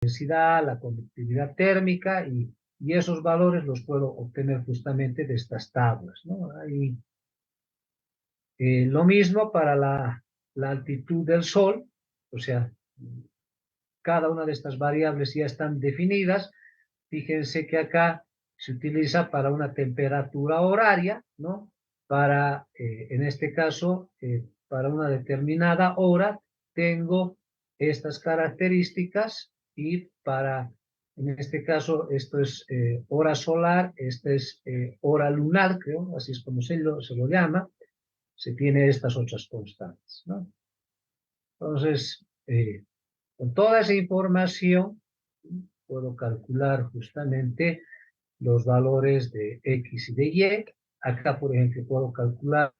densidad, la conductividad térmica y esos valores los puedo obtener justamente de estas tablas, ¿no? Ahí, lo mismo para la altitud del Sol, o sea, cada una de estas variables ya están definidas. Fíjense que acá se utiliza para una temperatura horaria, ¿no? Para, en este caso, para una determinada hora, tengo estas características y para, en este caso, esto es hora solar, esta es hora lunar, creo, así es como se lo llama, se tiene estas otras constantes, ¿no? Entonces, con toda esa información, puedo calcular justamente los valores de X y de Y. Acá, por ejemplo, puedo calcular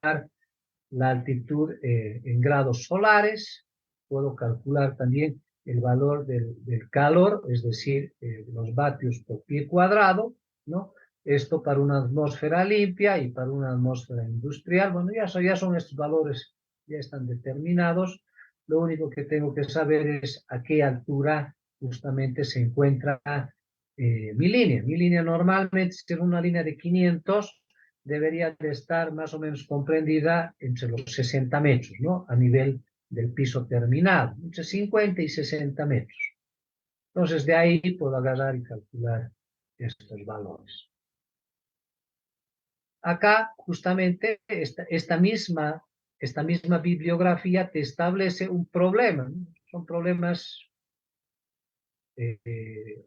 la altitud en grados solares. Puedo calcular también el valor del calor, es decir, los vatios por pie cuadrado, ¿no? Esto para una atmósfera limpia y para una atmósfera industrial. Bueno, ya son estos valores, ya están determinados. Lo único que tengo que saber es a qué altura justamente se encuentra mi línea. Mi línea normalmente, si es una línea de 500, debería de estar más o menos comprendida entre los 60 metros, ¿no? A nivel del piso terminal, entre 50 y 60 metros. Entonces, de ahí puedo agarrar y calcular estos valores. Acá, justamente, esta misma bibliografía te establece un problema, ¿no? Son problemas,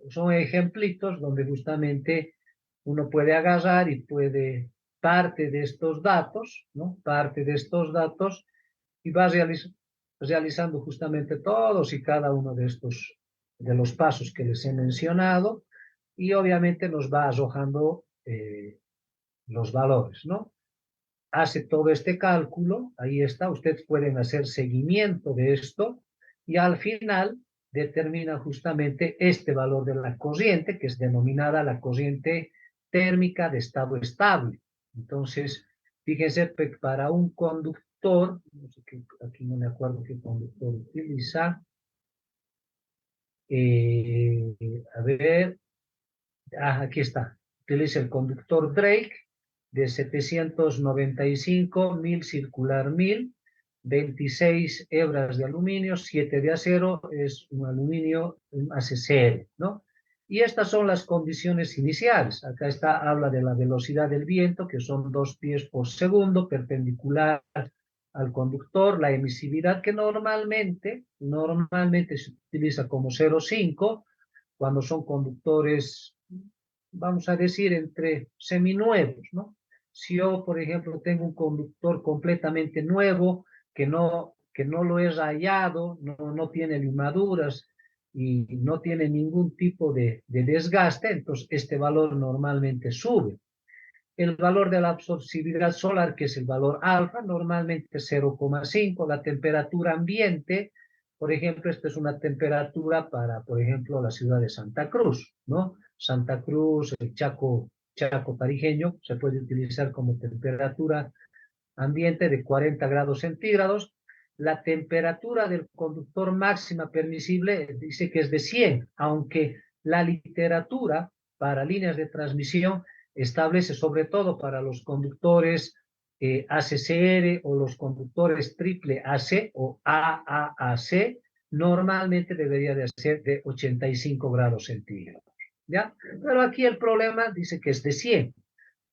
son ejemplitos donde justamente uno puede agarrar y puede parte de estos datos, ¿no? Parte de estos datos y va realizando justamente todos y cada uno de los pasos que les he mencionado y obviamente nos va arrojando los valores, ¿no? Hace todo este cálculo, ahí está, ustedes pueden hacer seguimiento de esto y al final determina justamente este valor de la corriente, que es denominada la corriente térmica de estado estable. Entonces, fíjense, para un conductor, no sé aquí no me acuerdo qué conductor utiliza, a ver, aquí está, utiliza el conductor Drake, de 795, 1000 circular 1000, 26 hebras de aluminio, 7 de acero, es un aluminio un ACCR, ¿no? Y estas son las condiciones iniciales. Acá está, habla de la velocidad del viento, que son 2 pies por segundo, perpendicular al conductor, la emisividad que normalmente se utiliza como 0,5 cuando son conductores, vamos a decir, entre seminuevos, ¿no? Si yo, por ejemplo, tengo un conductor completamente nuevo, que no lo he rayado, no tiene limaduras y no tiene ningún tipo de desgaste, entonces este valor normalmente sube. El valor de la absorcibilidad solar, que es el valor alfa, normalmente 0,5. La temperatura ambiente, por ejemplo, esta es una temperatura para, por ejemplo, la ciudad de Santa Cruz, ¿no? Santa Cruz, el Chaco tarijeño, se puede utilizar como temperatura ambiente de 40 grados centígrados. La temperatura del conductor máxima permisible dice que es de 100, aunque la literatura para líneas de transmisión establece sobre todo para los conductores ACCR o los conductores triple AC o AAAC, normalmente debería de ser de 85 grados centígrados, ¿ya? Pero aquí el problema dice que es de 100.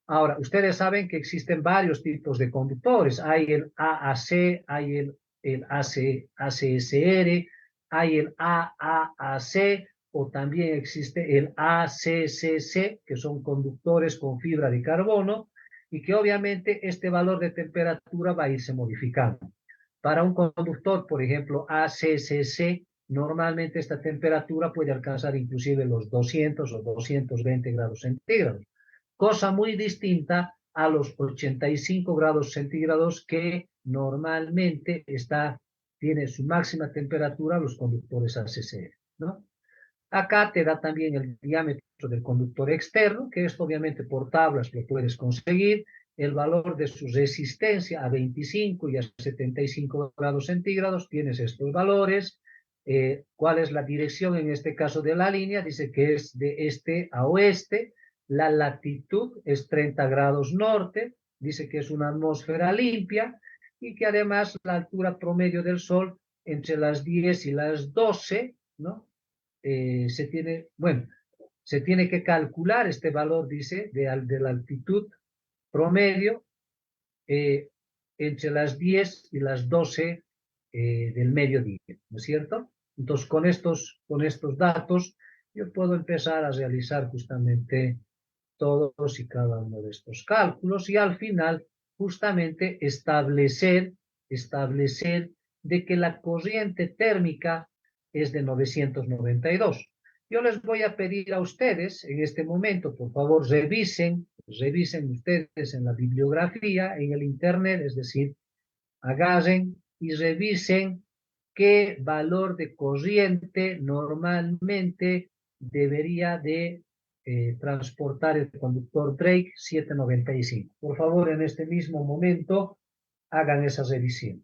Ahora, ustedes saben que existen varios tipos de conductores. Hay el AAC, hay el ACSR, hay el AAAC o también existe el ACCC, que son conductores con fibra de carbono y que obviamente este valor de temperatura va a irse modificando. Para un conductor, por ejemplo, ACCC, normalmente esta temperatura puede alcanzar inclusive los 200 o 220 grados centígrados, cosa muy distinta a los 85 grados centígrados que normalmente tiene su máxima temperatura los conductores ACC, ¿no? Acá te da también el diámetro del conductor externo, que esto obviamente por tablas lo puedes conseguir, el valor de su resistencia a 25 y a 75 grados centígrados, tienes estos valores, ¿Cuál es la dirección en este caso de la línea? Dice que es de este a oeste, la latitud es 30 grados norte, dice que es una atmósfera limpia y que además la altura promedio del Sol entre las 10 y las 12, ¿no? Se tiene que calcular este valor, dice, de la altitud promedio eh, entre las 10 y las 12 del mediodía, ¿no es cierto? Entonces, con estos datos, yo puedo empezar a realizar justamente todos y cada uno de estos cálculos y al final justamente establecer de que la corriente térmica es de 992. Yo les voy a pedir a ustedes en este momento, por favor, revisen ustedes en la bibliografía, en el internet, es decir, agarren y revisen qué valor de corriente normalmente debería de transportar el conductor Drake 795. Por favor, en este mismo momento, hagan esa revisión.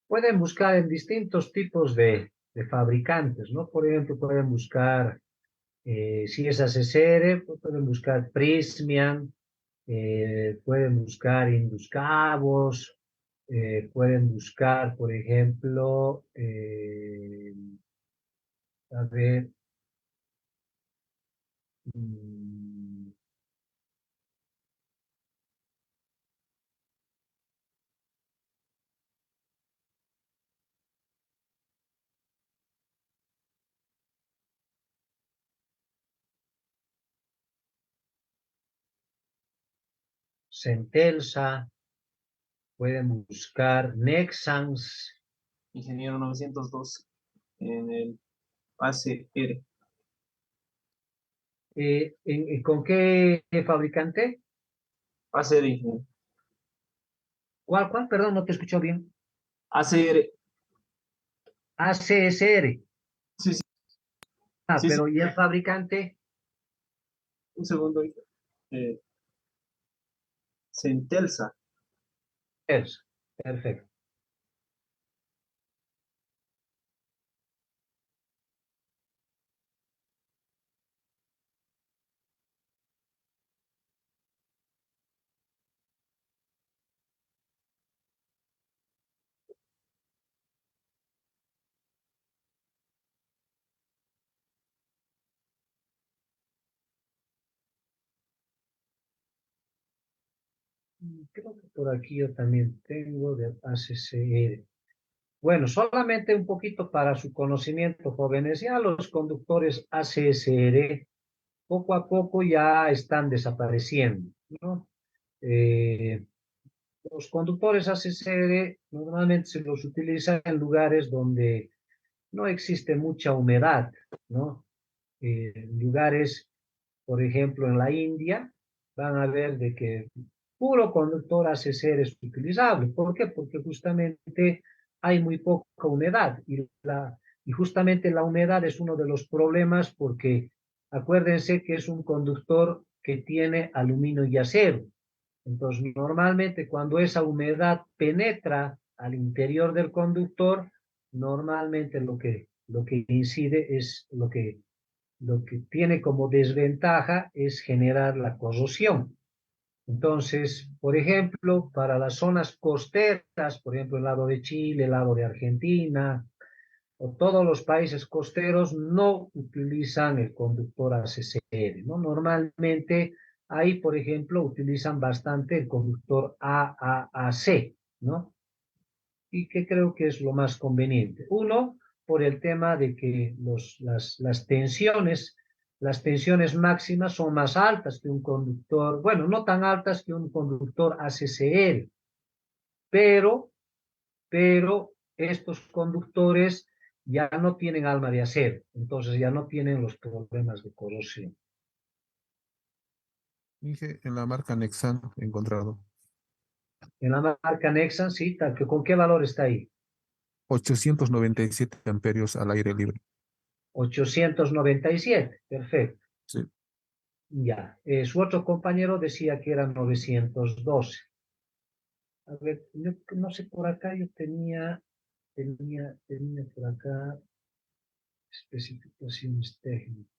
Pueden buscar en distintos tipos de fabricantes, ¿no? Por ejemplo, pueden buscar, si es ACCR, pues pueden buscar Prysmian, pueden buscar Induscabos, pueden buscar, por ejemplo, a ver, mm, Centelsa, pueden buscar Nexans. Ingeniero 902 en el ACR. ¿Con qué fabricante? ACR, ingeniero. ¿Cuál? Perdón, no te escucho bien. ACR. ACSR. Sí, sí, sí, sí. Pero ¿y el fabricante? Un segundo. Eh, Centelsa. Es, perfecto. Creo que por aquí yo también tengo de ACCR. Bueno, solamente un poquito para su conocimiento, jóvenes, ya los conductores ACSR poco a poco ya están desapareciendo, ¿no? Eh, los conductores ACSR normalmente se los utiliza en lugares donde no existe mucha humedad, ¿no? Lugares, por ejemplo, en la India, van a ver de que puro conductor ACSR es utilizable. ¿Por qué? Porque justamente hay muy poca humedad y justamente la humedad es uno de los problemas porque acuérdense que es un conductor que tiene aluminio y acero. Entonces, normalmente cuando esa humedad penetra al interior del conductor, normalmente lo que incide es lo que tiene como desventaja es generar la corrosión. Entonces, por ejemplo, para las zonas costeras, por ejemplo, el lado de Chile, el lado de Argentina, o todos los países costeros no utilizan el conductor ACCR, ¿no? Normalmente ahí, por ejemplo, utilizan bastante el conductor AAAC, ¿no? y que creo que es lo más conveniente. Uno, por el tema de que las tensiones máximas son más altas que un conductor, bueno, no tan altas que un conductor ACCL, pero, pero estos conductores ya no tienen alma de acero, entonces ya no tienen los problemas de corrosión. Dije en la marca Nexan he encontrado En la marca Nexan, sí, ¿con qué valor está ahí? 897 amperios al aire libre. 897, perfecto. Sí. Ya, su otro compañero decía que eran 912. A ver, yo no sé, por acá yo tenía por acá especificaciones técnicas.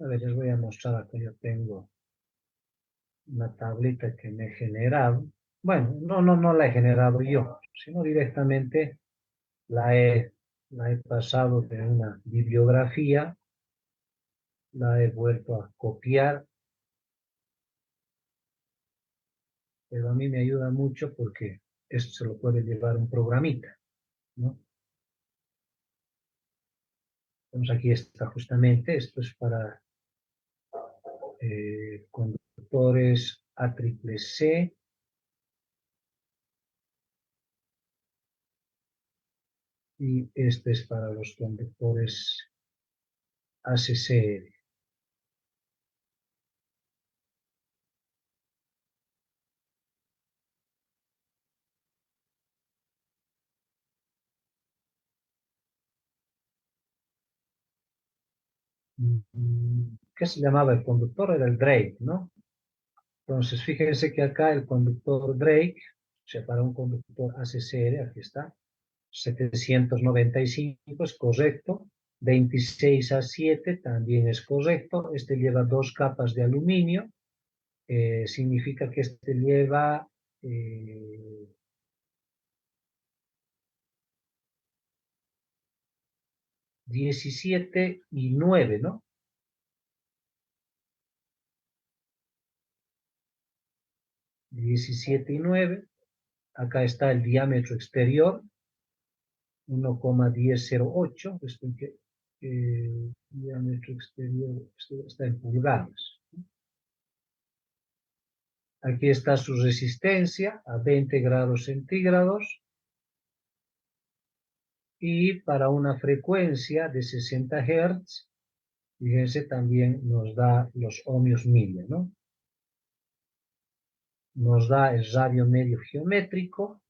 A ver, les voy a mostrar acá. Yo tengo una tablita que me he generado. Bueno, no la he generado yo, sino directamente la he pasado de una bibliografía, la he vuelto a copiar, pero a mí me ayuda mucho porque esto se lo puede llevar un programita, ¿no? Entonces aquí está justamente, esto es para conductores ACCC, y este es para los conductores ACCR. ¿Qué se llamaba el conductor? Era el Drake, ¿no? Entonces, fíjense que acá el conductor Drake, o sea, para un conductor ACCR, aquí está, 795 es correcto, 26A7 también es correcto, este lleva 2 capas de aluminio, significa que este lleva 17 y 9, ¿no? 17 y 9. Acá está el diámetro exterior, 1,1008. Diámetro exterior está en pulgadas. Aquí está su resistencia a 20 grados centígrados. Y para una frecuencia de 60 Hz, fíjense, también nos da los ohmios milla, ¿no? Nos da el radio medio geométrico,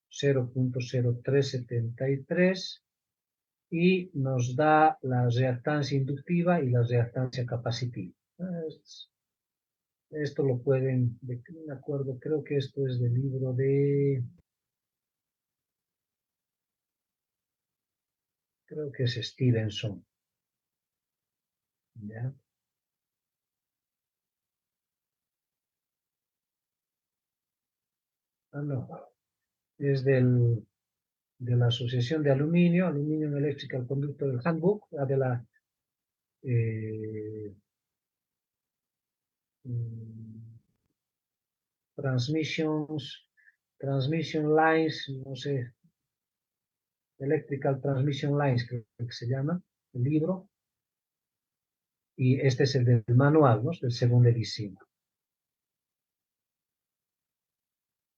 0,0373, y nos da la reactancia inductiva y la reactancia capacitiva. Esto lo pueden, me acuerdo, creo que esto es del libro creo que es Stevenson, ¿ya? no, es de la Asociación de Aluminio, Aluminum Electrical Conductor Handbook, la de la eh, mm, Transmission Lines, no sé, Electrical Transmission Lines, creo que se llama, el libro, y este es el del manual, ¿no? Es del segunda edición.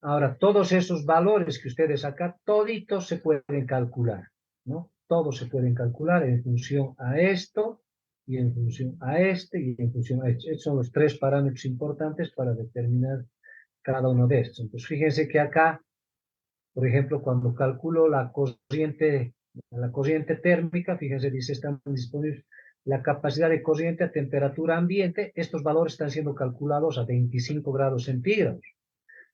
Ahora, todos esos valores que ustedes acá, toditos se pueden calcular, ¿no? Todos se pueden calcular en función a esto, y en función a este, y en función a esto. Estos son los tres parámetros importantes para determinar cada uno de estos. Entonces, fíjense que acá, por ejemplo, cuando calculo la corriente térmica, fíjense, dice, están disponibles la capacidad de corriente a temperatura ambiente, estos valores están siendo calculados a 25 grados centígrados.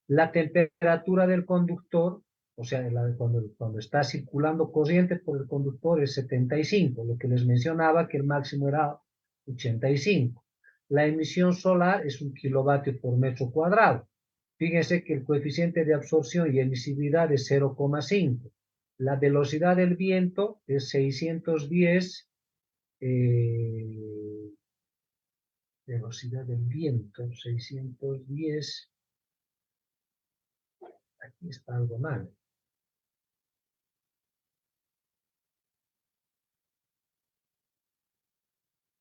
La temperatura del conductor, o sea, cuando está circulando corriente por el conductor es 75, lo que les mencionaba que el máximo era 85. La emisión solar es 1 kilovatio por metro cuadrado. Fíjense que el coeficiente de absorción y emisividad es 0,5. La velocidad del viento es 610. Velocidad del viento, 610. Aquí está algo mal.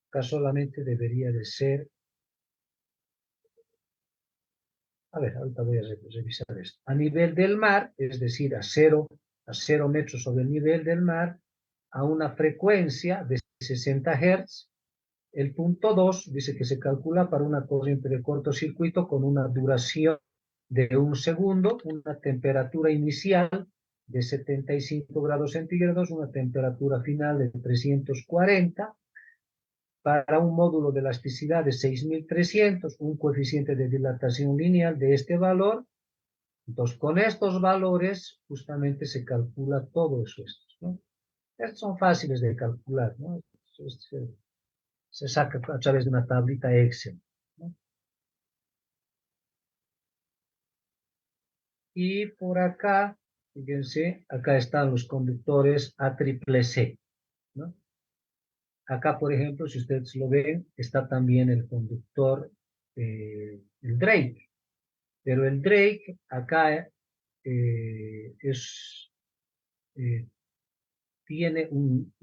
Acá solamente debería de ser, a ver, ahorita voy a revisar esto. A nivel del mar, es decir, a 0 metros sobre el nivel del mar, a una frecuencia de 60 Hz, el punto 2 dice que se calcula para una corriente de cortocircuito con una duración de 1 segundo, una temperatura inicial de 75 grados centígrados, una temperatura final de 340, para un módulo de elasticidad de 6300, un coeficiente de dilatación lineal de este valor. Entonces, con estos valores justamente se calcula todo eso, ¿no? Estos son fáciles de calcular, ¿no? Se saca a través de una tablita Excel, ¿no? Y por acá, fíjense, acá están los conductores ACCC, ¿no? Acá, por ejemplo, si ustedes lo ven, está también el conductor, el Drake. Pero el Drake acá eh, tiene un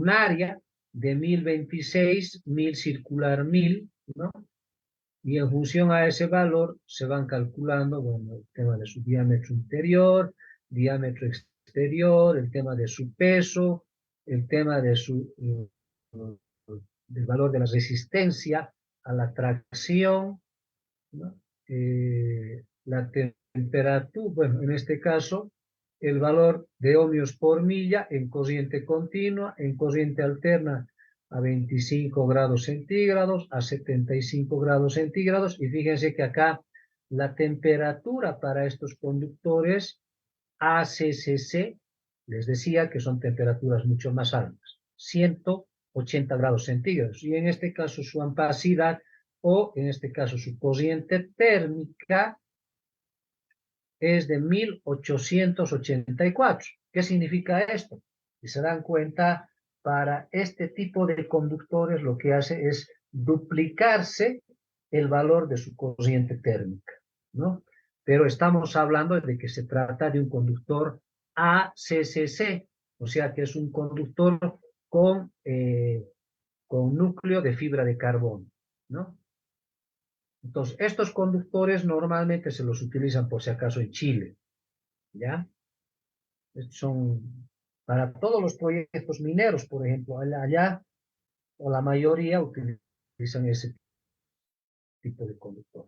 área de 1026, 1000 circular 1000, ¿no? Y en función a ese valor se van calculando, bueno, el tema de su diámetro interior, diámetro exterior, el tema de su peso, el tema de del valor de la resistencia a la tracción, ¿no? La temperatura, bueno, en este caso, el valor de ohmios por milla en corriente continua, en corriente alterna a 25 grados centígrados, a 75 grados centígrados, y fíjense que acá la temperatura para estos conductores ACCC, les decía que son temperaturas mucho más altas, 180 grados centígrados, y en este caso su ampacidad, o en este caso su corriente térmica, es de 1884. ¿Qué significa esto? Si se dan cuenta, para este tipo de conductores lo que hace es duplicarse el valor de su corriente térmica, ¿no? Pero estamos hablando de que se trata de un conductor ACCC, o sea que es un conductor con núcleo de fibra de carbono, ¿no? Entonces, estos conductores normalmente se los utilizan por si acaso en Chile, ¿ya? Estos son para todos los proyectos mineros, por ejemplo, allá o la mayoría utilizan ese tipo de conductor.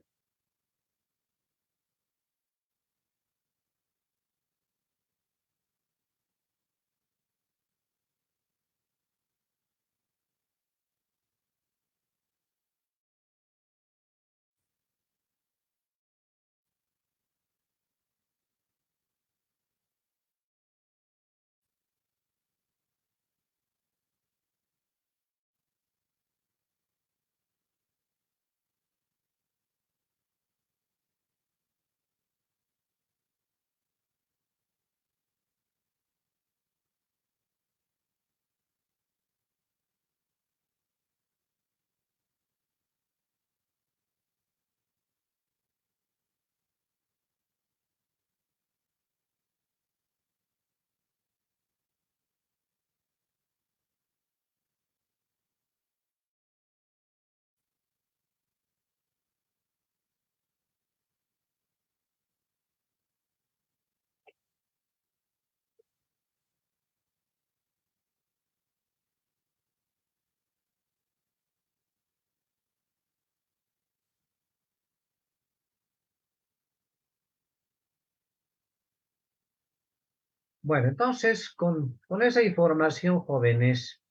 Bueno, entonces, con esa información, jóvenes,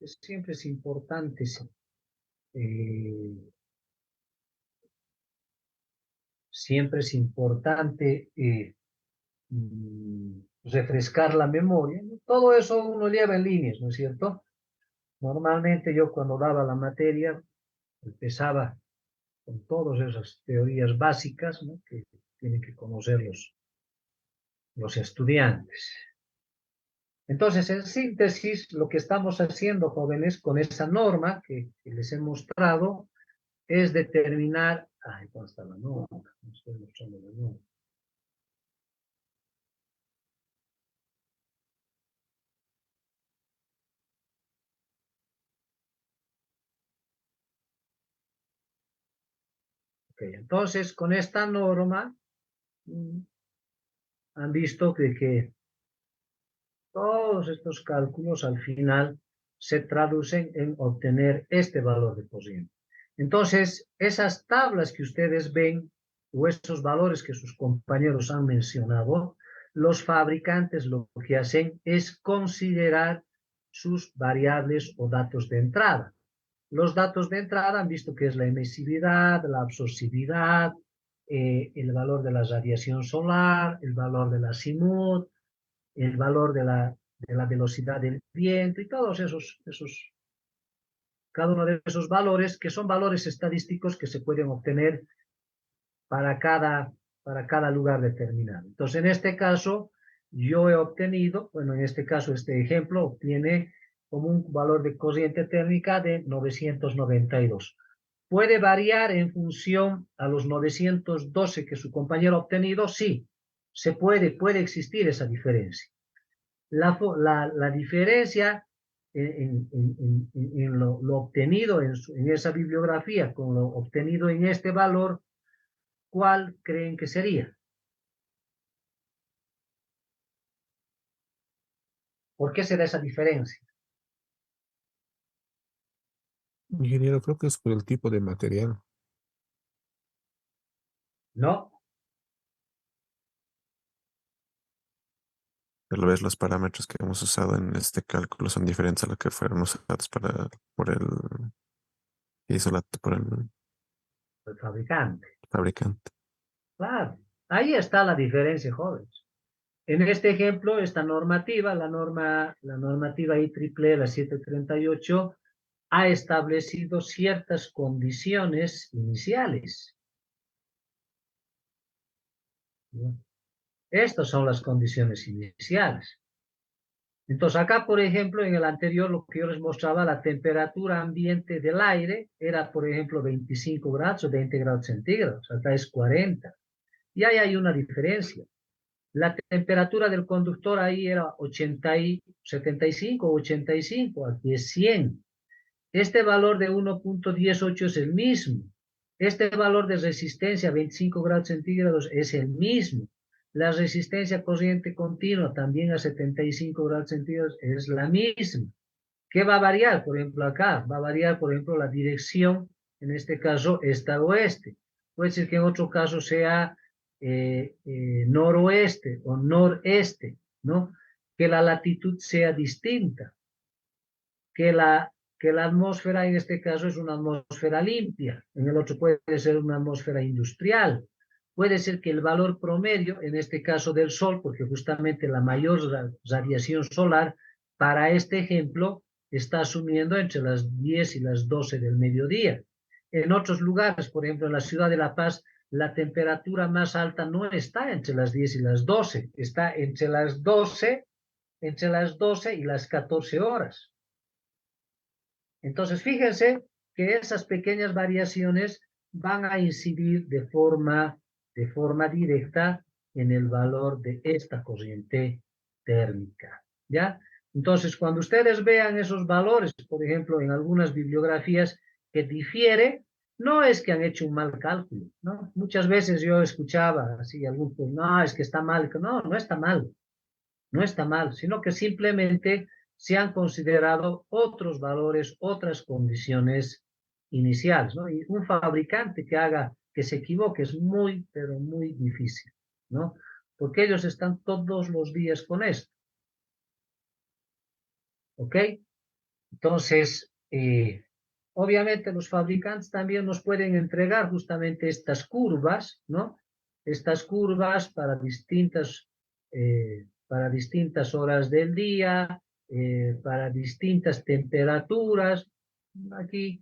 siempre es importante, siempre es importante refrescar la memoria, ¿no? Todo eso uno lleva en líneas, ¿no es cierto? Normalmente yo cuando daba la materia empezaba con todas esas teorías básicas, ¿no?, que tienen que conocer los estudiantes. Entonces, en síntesis, lo que estamos haciendo, jóvenes, con esa norma que les he mostrado, es determinar... Ay, ¿dónde está la norma? No estoy mostrando la norma. Ok, entonces, con esta norma, han visto que todos estos cálculos al final se traducen en obtener este valor de cociente. Entonces, esas tablas que ustedes ven o esos valores que sus compañeros han mencionado, los fabricantes lo que hacen es considerar sus variables o datos de entrada. Los datos de entrada han visto que es la emisividad, la absorcividad, el valor de la radiación solar, el valor del azimut, el valor de la velocidad del viento y todos cada uno de esos valores que son valores estadísticos que se pueden obtener para cada lugar determinado. Entonces, en este caso, yo he obtenido, bueno, en este caso, este ejemplo obtiene como un valor de corriente térmica de 992. ¿Puede variar en función a los 912 que su compañero ha obtenido? Sí, puede existir esa diferencia. La diferencia en lo obtenido en esa bibliografía con lo obtenido en este valor, ¿cuál creen que sería? ¿Por qué se da esa diferencia? Ingeniero, creo que es por el tipo de material. No, Tal vez los parámetros que hemos usado en este cálculo son diferentes a los que fueron usados por el que hizo por el el fabricante. fabricante. Claro, ahí está la diferencia, jóvenes. En este ejemplo, esta normativa, la normativa IEEE, la 738, ha establecido ciertas condiciones iniciales, ¿no? Estas son las condiciones iniciales. Entonces, acá, por ejemplo, en el anterior, lo que yo les mostraba, la temperatura ambiente del aire era, por ejemplo, 25 grados o 20 grados centígrados. Acá es 40. Y ahí hay una diferencia. La temperatura del conductor ahí era 75 o 85, aquí es 100. Este valor de 1.18 es el mismo. Este valor de resistencia a 25 grados centígrados es el mismo. La resistencia corriente continua también a 75 grados centígrados es la misma. ¿Qué va a variar? Por ejemplo, acá va a variar, por ejemplo, la dirección, en este caso, este-oeste. Puede ser que en otro caso sea noroeste o noreste, ¿no? Que la latitud sea distinta, que la atmósfera en este caso es una atmósfera limpia, en el otro puede ser una atmósfera industrial. Puede ser que el valor promedio, en este caso del Sol, porque justamente la mayor radiación solar para este ejemplo está asumiendo entre las 10 y las 12 del mediodía. En otros lugares, por ejemplo en la ciudad de La Paz, la temperatura más alta no está entre las 10 y las 12, está entre las 12 y las 14 horas. Entonces, fíjense que esas pequeñas variaciones van a incidir de forma directa en el valor de esta corriente térmica, ¿ya? Entonces, cuando ustedes vean esos valores, por ejemplo, en algunas bibliografías que difiere, no es que han hecho un mal cálculo, ¿no? Muchas veces yo escuchaba así algunos, no, es que está mal. No, no está mal, no está mal, sino que simplemente se han considerado otros valores, otras condiciones iniciales, ¿no? Y un fabricante que se equivoque es muy, pero muy difícil, ¿no? porque ellos están todos los días con esto. ¿Ok? Entonces, obviamente los fabricantes también nos pueden entregar justamente estas curvas, ¿no? Estas curvas para distintas horas del día, para distintas temperaturas. Aquí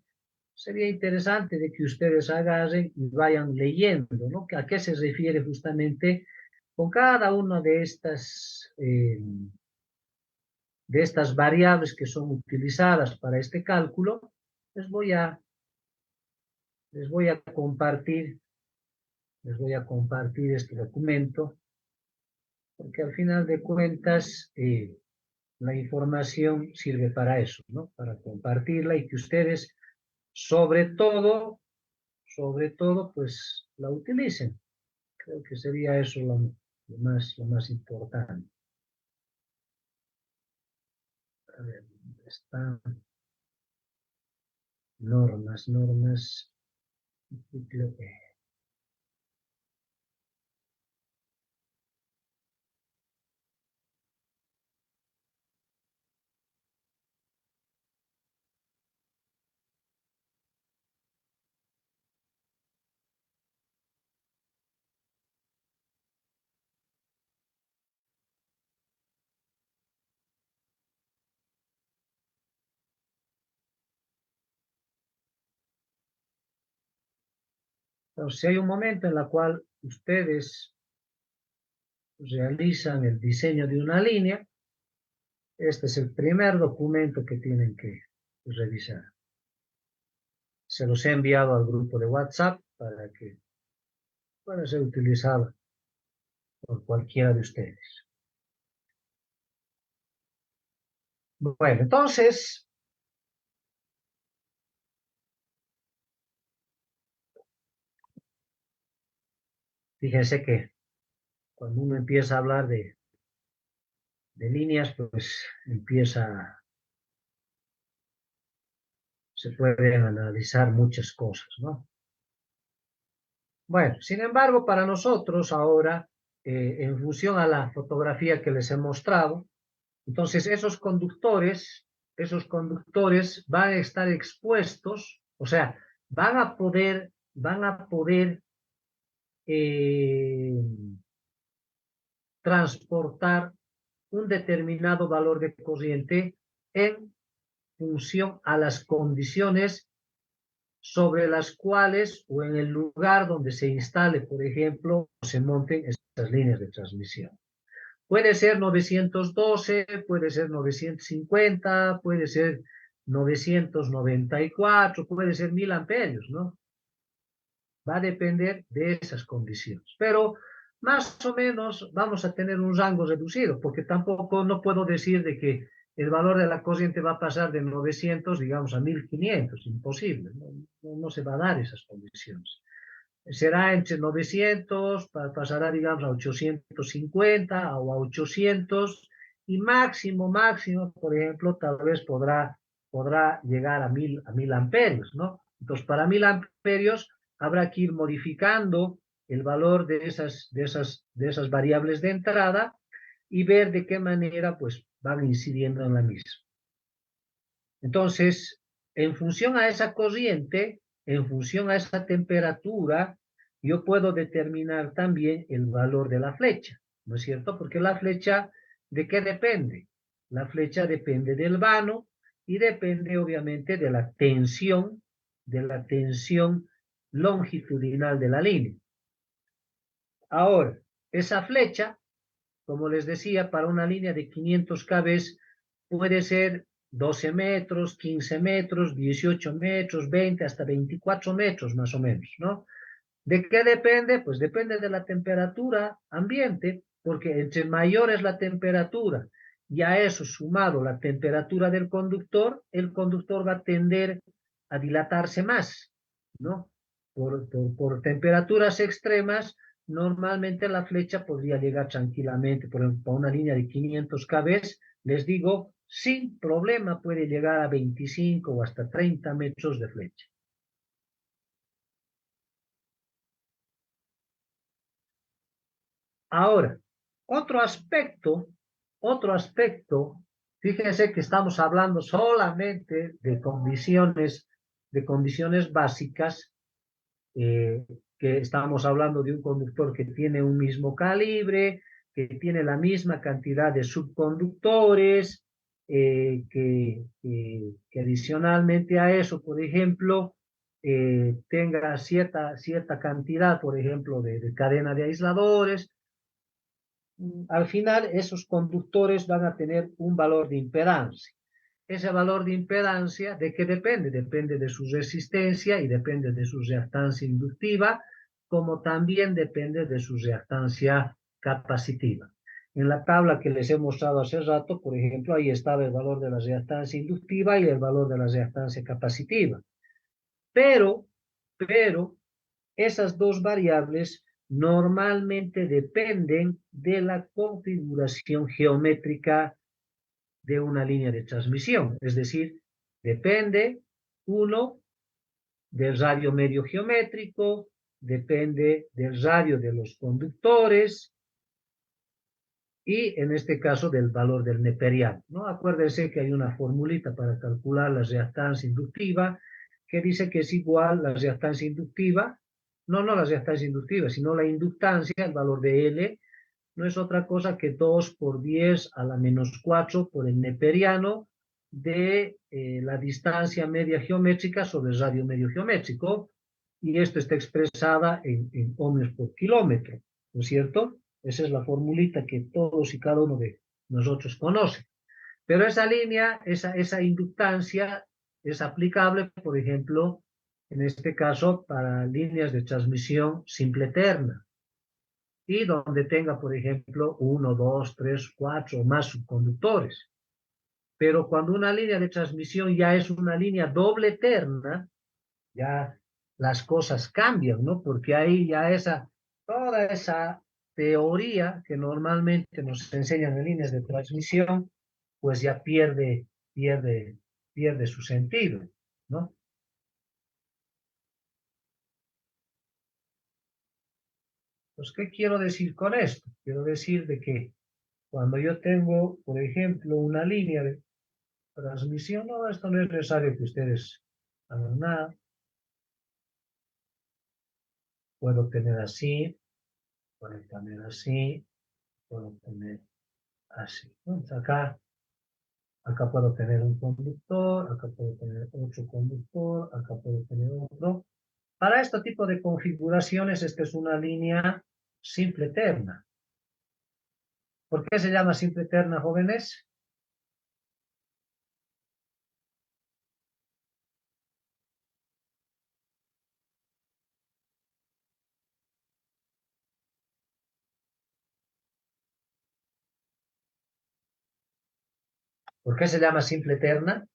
sería interesante de que ustedes agarren y vayan leyendo, ¿no? ¿A qué se refiere justamente con cada una de estas variables que son utilizadas para este cálculo? Les voy a compartir este documento, porque al final de cuentas la información sirve para eso, ¿no? Para compartirla y que ustedes, sobre todo, pues la utilicen. Creo que sería eso lo más importante. A ver, ¿dónde están? Normas. Entonces, si hay un momento en el cual ustedes realizan el diseño de una línea, este es el primer documento que tienen que revisar. Se los he enviado al grupo de WhatsApp para que pueda ser utilizado por cualquiera de ustedes. Bueno, entonces, fíjense que cuando uno empieza a hablar de líneas, pues se pueden analizar muchas cosas, ¿no? Bueno, sin embargo, para nosotros ahora, en función a la fotografía que les he mostrado, entonces esos conductores van a estar expuestos, o sea, van a poder transportar un determinado valor de corriente en función a las condiciones sobre las cuales o en el lugar donde se instale, por ejemplo, se monten estas líneas de transmisión. Puede ser 912, puede ser 950, puede ser 994, puede ser 1000 amperios, ¿no? Va a depender de esas condiciones. Pero más o menos vamos a tener un rango reducido, porque tampoco no puedo decir de que el valor de la corriente va a pasar de 900, digamos, a 1500, imposible, no se va a dar esas condiciones. Será entre 900, pasará, digamos, a 850 o a 800, y máximo, por ejemplo, tal vez podrá llegar a 1000 amperios, ¿no? Entonces, para 1000 amperios habrá que ir modificando el valor de esas variables de entrada y ver de qué manera, pues, van incidiendo en la misma. Entonces, en función a esa corriente, en función a esa temperatura, yo puedo determinar también el valor de la flecha, ¿no es cierto? Porque la flecha, ¿de qué depende? La flecha depende del vano y depende obviamente de la tensión longitudinal de la línea. Ahora, esa flecha, como les decía, para una línea de 500 kV puede ser 12 metros, 15 metros, 18 metros, 20, hasta 24 metros más o menos, ¿no? ¿De qué depende? Pues depende de la temperatura ambiente, porque entre mayor es la temperatura y a eso sumado la temperatura del conductor, el conductor va a tender a dilatarse más, ¿no? Por temperaturas extremas, normalmente la flecha podría llegar tranquilamente, por ejemplo, a una línea de 500 kV, les digo, sin problema puede llegar a 25 o hasta 30 metros de flecha. Ahora, Otro aspecto, fíjense que estamos hablando solamente de condiciones básicas, que estamos hablando de un conductor que tiene un mismo calibre, que tiene la misma cantidad de subconductores, que adicionalmente a eso, por ejemplo, tenga cierta cantidad, por ejemplo, de cadena de aisladores. Al final, esos conductores van a tener un valor de impedancia. Ese valor de impedancia, ¿de qué depende? Depende de su resistencia y depende de su reactancia inductiva, como también depende de su reactancia capacitiva. En la tabla que les he mostrado hace rato, por ejemplo, ahí estaba el valor de la reactancia inductiva y el valor de la reactancia capacitiva. Pero esas dos variables normalmente dependen de la configuración geométrica de una línea de transmisión. Es decir, depende, uno, del radio medio geométrico, depende del radio de los conductores y, en este caso, del valor del neperiano, ¿no? Acuérdense que hay una formulita para calcular la reactancia inductiva que dice que es igual la reactancia inductiva, no la reactancia inductiva, sino la inductancia, el valor de L, no es otra cosa que 2 por 10 a la menos 4 por el neperiano de la distancia media geométrica sobre el radio medio geométrico, y esto está expresada en ohmios por kilómetro, ¿no es cierto? Esa es la formulita que todos y cada uno de nosotros conocen. Pero esa línea, esa inductancia es aplicable, por ejemplo, en este caso, para líneas de transmisión simple eterna, y donde tenga, por ejemplo, 1, 2, 3, 4 o más subconductores. Pero cuando una línea de transmisión ya es una línea doble eterna, ya las cosas cambian, ¿no? Porque ahí ya toda esa teoría que normalmente nos enseñan en líneas de transmisión, pues ya pierde su sentido, ¿no? Pues, ¿qué quiero decir con esto? Quiero decir de que cuando yo tengo, por ejemplo, una línea de transmisión, no, esto no es necesario que ustedes hagan nada. Puedo tener así, puedo tener así, puedo tener así. Entonces acá puedo tener un conductor, acá puedo tener otro conductor, acá puedo tener otro. Para este tipo de configuraciones, esta es una línea simple eterna. ¿Por qué se llama simple eterna, jóvenes? ¿Por qué se llama simple eterna?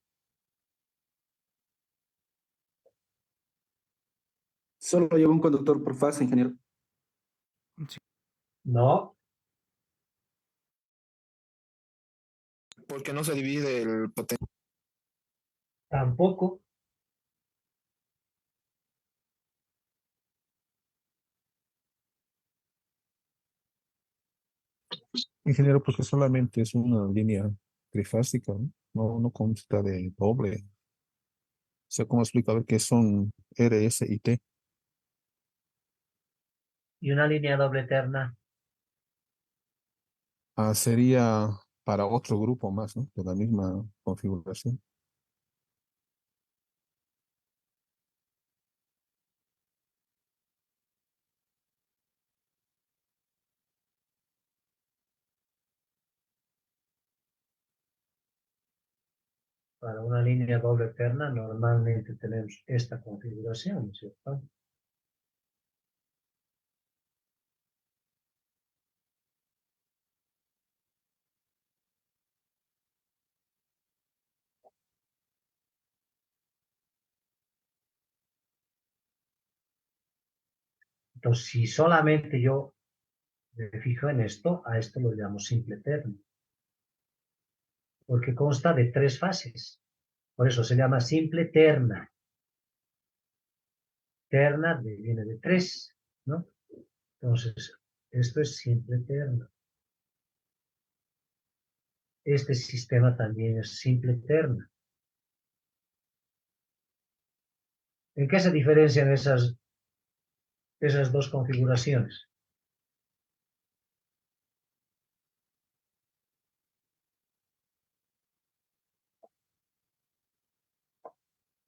Solo lleva un conductor por fase, ingeniero. No, Porque no se divide el potencial. tampoco. Ingeniero, porque solamente es una línea trifásica, ¿no? No consta de doble. O sea, ¿cómo explica? A ver qué son R, S y T. Y una línea doble eterna. Sería para otro grupo más, ¿no? De la misma configuración. Para una línea doble eterna normalmente tenemos esta configuración, ¿cierto? Entonces, si solamente yo me fijo en esto, a esto lo llamo simple eterno, porque consta de 3 fases. Por eso se llama simple terna. Terna viene de 3, ¿no? Entonces, esto es simple terna. este sistema también es simple terna. ¿En qué se diferencian esas dos configuraciones?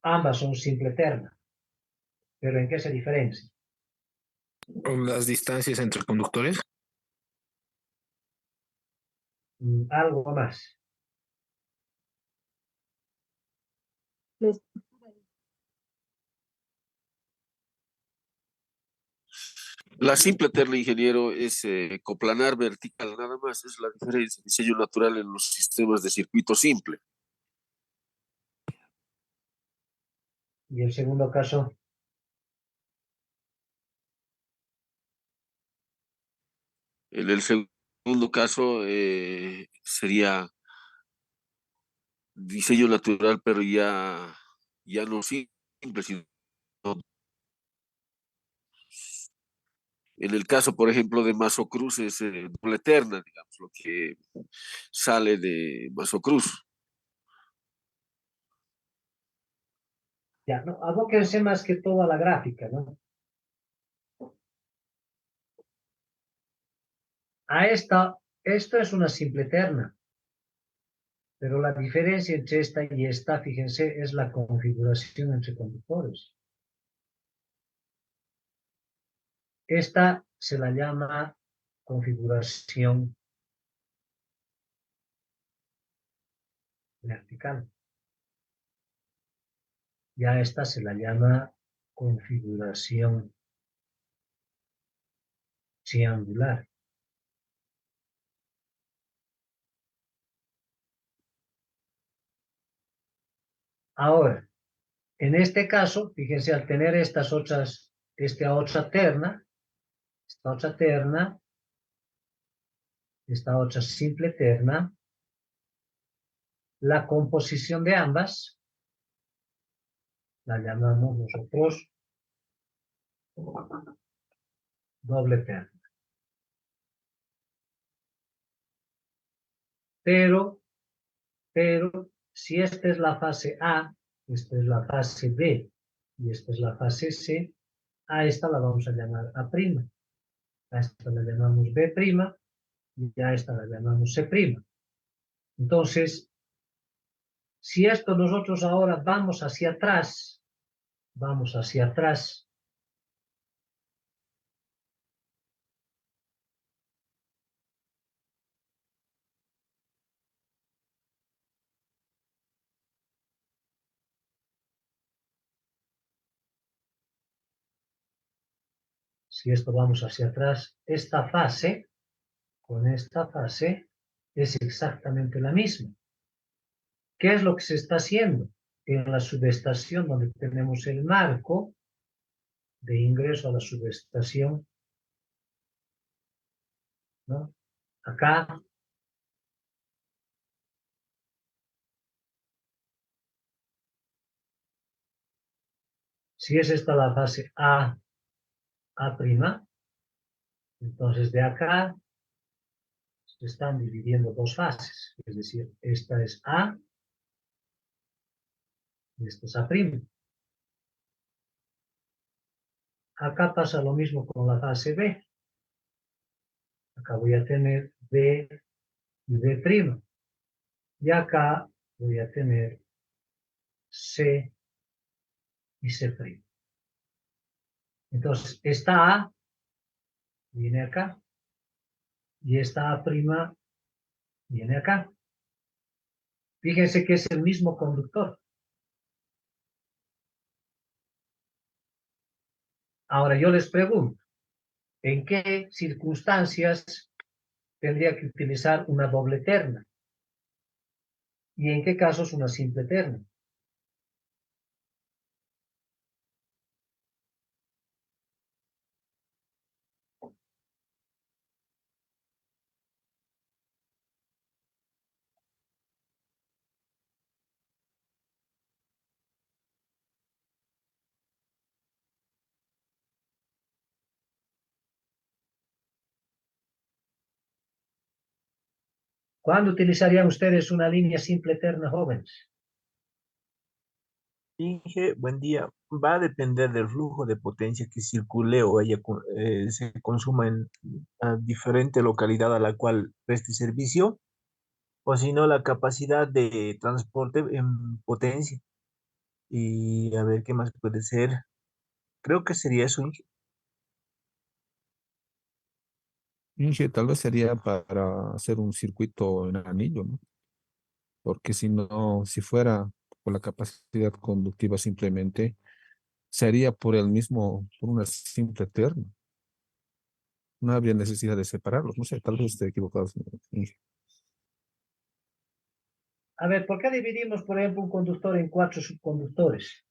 Ambas son simple terna, pero ¿en qué se diferencian? Las distancias entre conductores. Algo más. La simple terna, ingeniero, es coplanar vertical, nada más, es la diferencia, diseño natural en los sistemas de circuito simple. Y el segundo caso, En el segundo caso sería diseño natural, pero ya no simple, sino en el caso, por ejemplo, de Masocruz es doble terna, digamos, lo que sale de Masocruz. ya, no, abóquense más que todo a la gráfica, ¿no? Esto es una simple terna, pero la diferencia entre esta y esta, fíjense, es la configuración entre conductores. Esta se la llama configuración vertical. Ya esta se la llama configuración triangular. Ahora, en este caso, fíjense, al tener esta otra terna, esta otra simple terna, la composición de ambas la llamamos nosotros doble terna. Pero, si esta es la fase A, esta es la fase B y esta es la fase C, a esta la vamos a llamar A', a esta la llamamos B' y a esta la llamamos C'. Entonces, si esto nosotros ahora vamos hacia atrás, si esto vamos hacia atrás, esta fase, con esta fase, es exactamente la misma. ¿Qué es lo que se está haciendo? En la subestación donde tenemos el marco de ingreso a la subestación, ¿no? Acá, si es esta la fase A', entonces de acá se están dividiendo dos fases, es decir, esta es A y esta es A'. Acá pasa lo mismo con la fase B. Acá voy a tener B y B'. Y acá voy a tener C y C'. Entonces, esta A viene acá y esta A' viene acá. Fíjense que es el mismo conductor. Ahora yo les pregunto, ¿en qué circunstancias tendría que utilizar una doble terna? ¿Y en qué casos una simple terna? ¿Cuándo utilizarían ustedes una línea simple eterna, jóvenes? Inge, buen día. Va a depender del flujo de potencia que circule o se consuma en a diferente localidad a la cual preste servicio, o si no, la capacidad de transporte en potencia. Y a ver qué más puede ser. Creo que sería eso, Inge. Inge, tal vez sería para hacer un circuito en anillo, ¿no? Porque si no, si fuera por la capacidad conductiva simplemente, sería por el mismo, por una simple eterna. No habría necesidad de separarlos. No sé, tal vez esté equivocado, señor Inge. A ver, ¿por qué dividimos, por ejemplo, un conductor en 4 subconductores?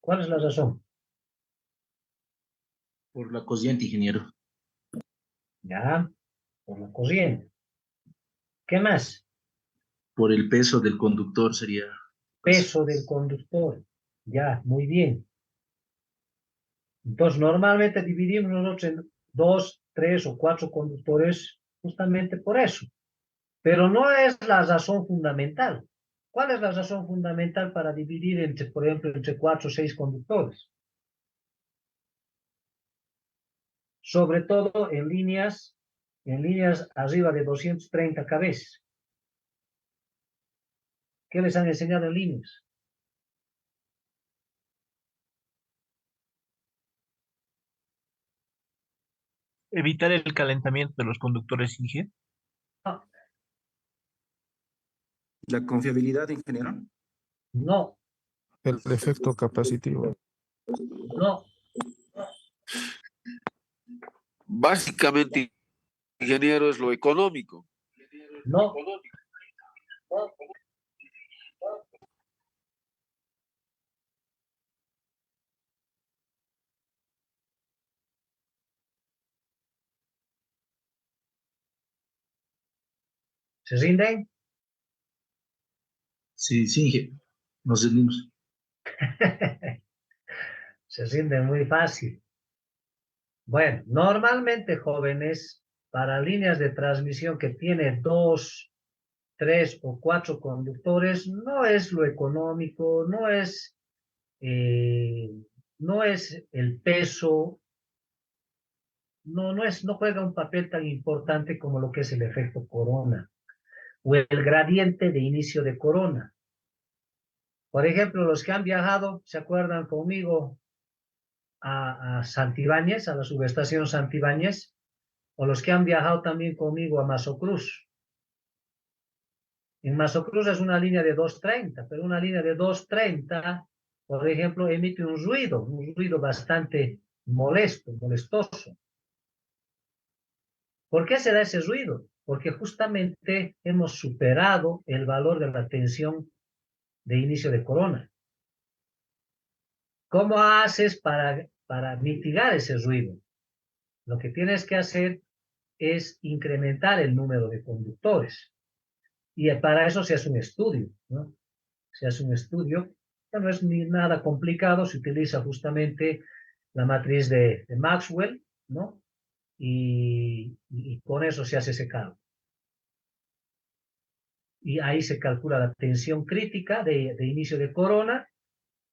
¿Cuál es la razón? Por la corriente, ingeniero. Ya, por la corriente. ¿Qué más? Por el peso del conductor sería. Peso del conductor. Ya, muy bien. Entonces, normalmente dividimos nosotros en 2, 3 o 4 conductores justamente por eso. Pero no es la razón fundamental. ¿Cuál es la razón fundamental para dividir entre, por ejemplo, entre 4 o 6 conductores? Sobre todo en líneas arriba de 230 kb. ¿Qué les han enseñado en líneas? Evitar el calentamiento de los conductores, Inge. No, La confiabilidad, ingeniero. no, El efecto capacitivo. no, Básicamente, ingeniero, es lo económico. no. ¿Se rinden? Sí, sí, nos rendimos. Se rinden muy fácil. Bueno, normalmente, jóvenes, para líneas de transmisión que tiene 2, 3 o 4 conductores, no es lo económico, eh, no es el peso, no juega un papel tan importante como lo que es el efecto corona o el gradiente de inicio de corona. Por ejemplo, los que han viajado, ¿se acuerdan conmigo a Santibáñez, a la subestación Santibáñez? O los que han viajado también conmigo a Masocruz. En Masocruz es una línea de 230, pero una línea de 230, por ejemplo, emite un ruido bastante molestoso. ¿Por qué se da ese ruido? Porque justamente hemos superado el valor de la tensión de inicio de corona. ¿Cómo haces para mitigar ese ruido? Lo que tienes que hacer es incrementar el número de conductores. Y para eso se hace un estudio, ¿no? Se hace un estudio, que no es ni nada complicado, se utiliza justamente la matriz de Maxwell, ¿no? Y con eso se hace ese cálculo. Y ahí se calcula la tensión crítica de inicio de corona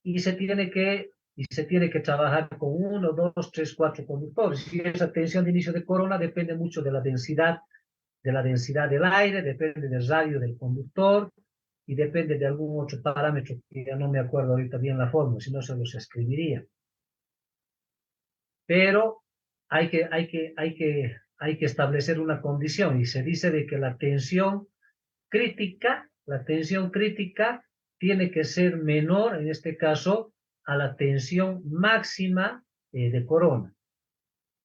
y se tiene que trabajar con 1, 2, 3, 4 conductores. Y esa tensión de inicio de corona depende mucho de la densidad del aire, depende del radio del conductor y depende de algún otro parámetro que ya no me acuerdo ahorita bien la fórmula, si no se los escribiría. Pero hay que establecer una condición y se dice de que la tensión crítica tiene que ser menor, en este caso, a la tensión máxima de corona.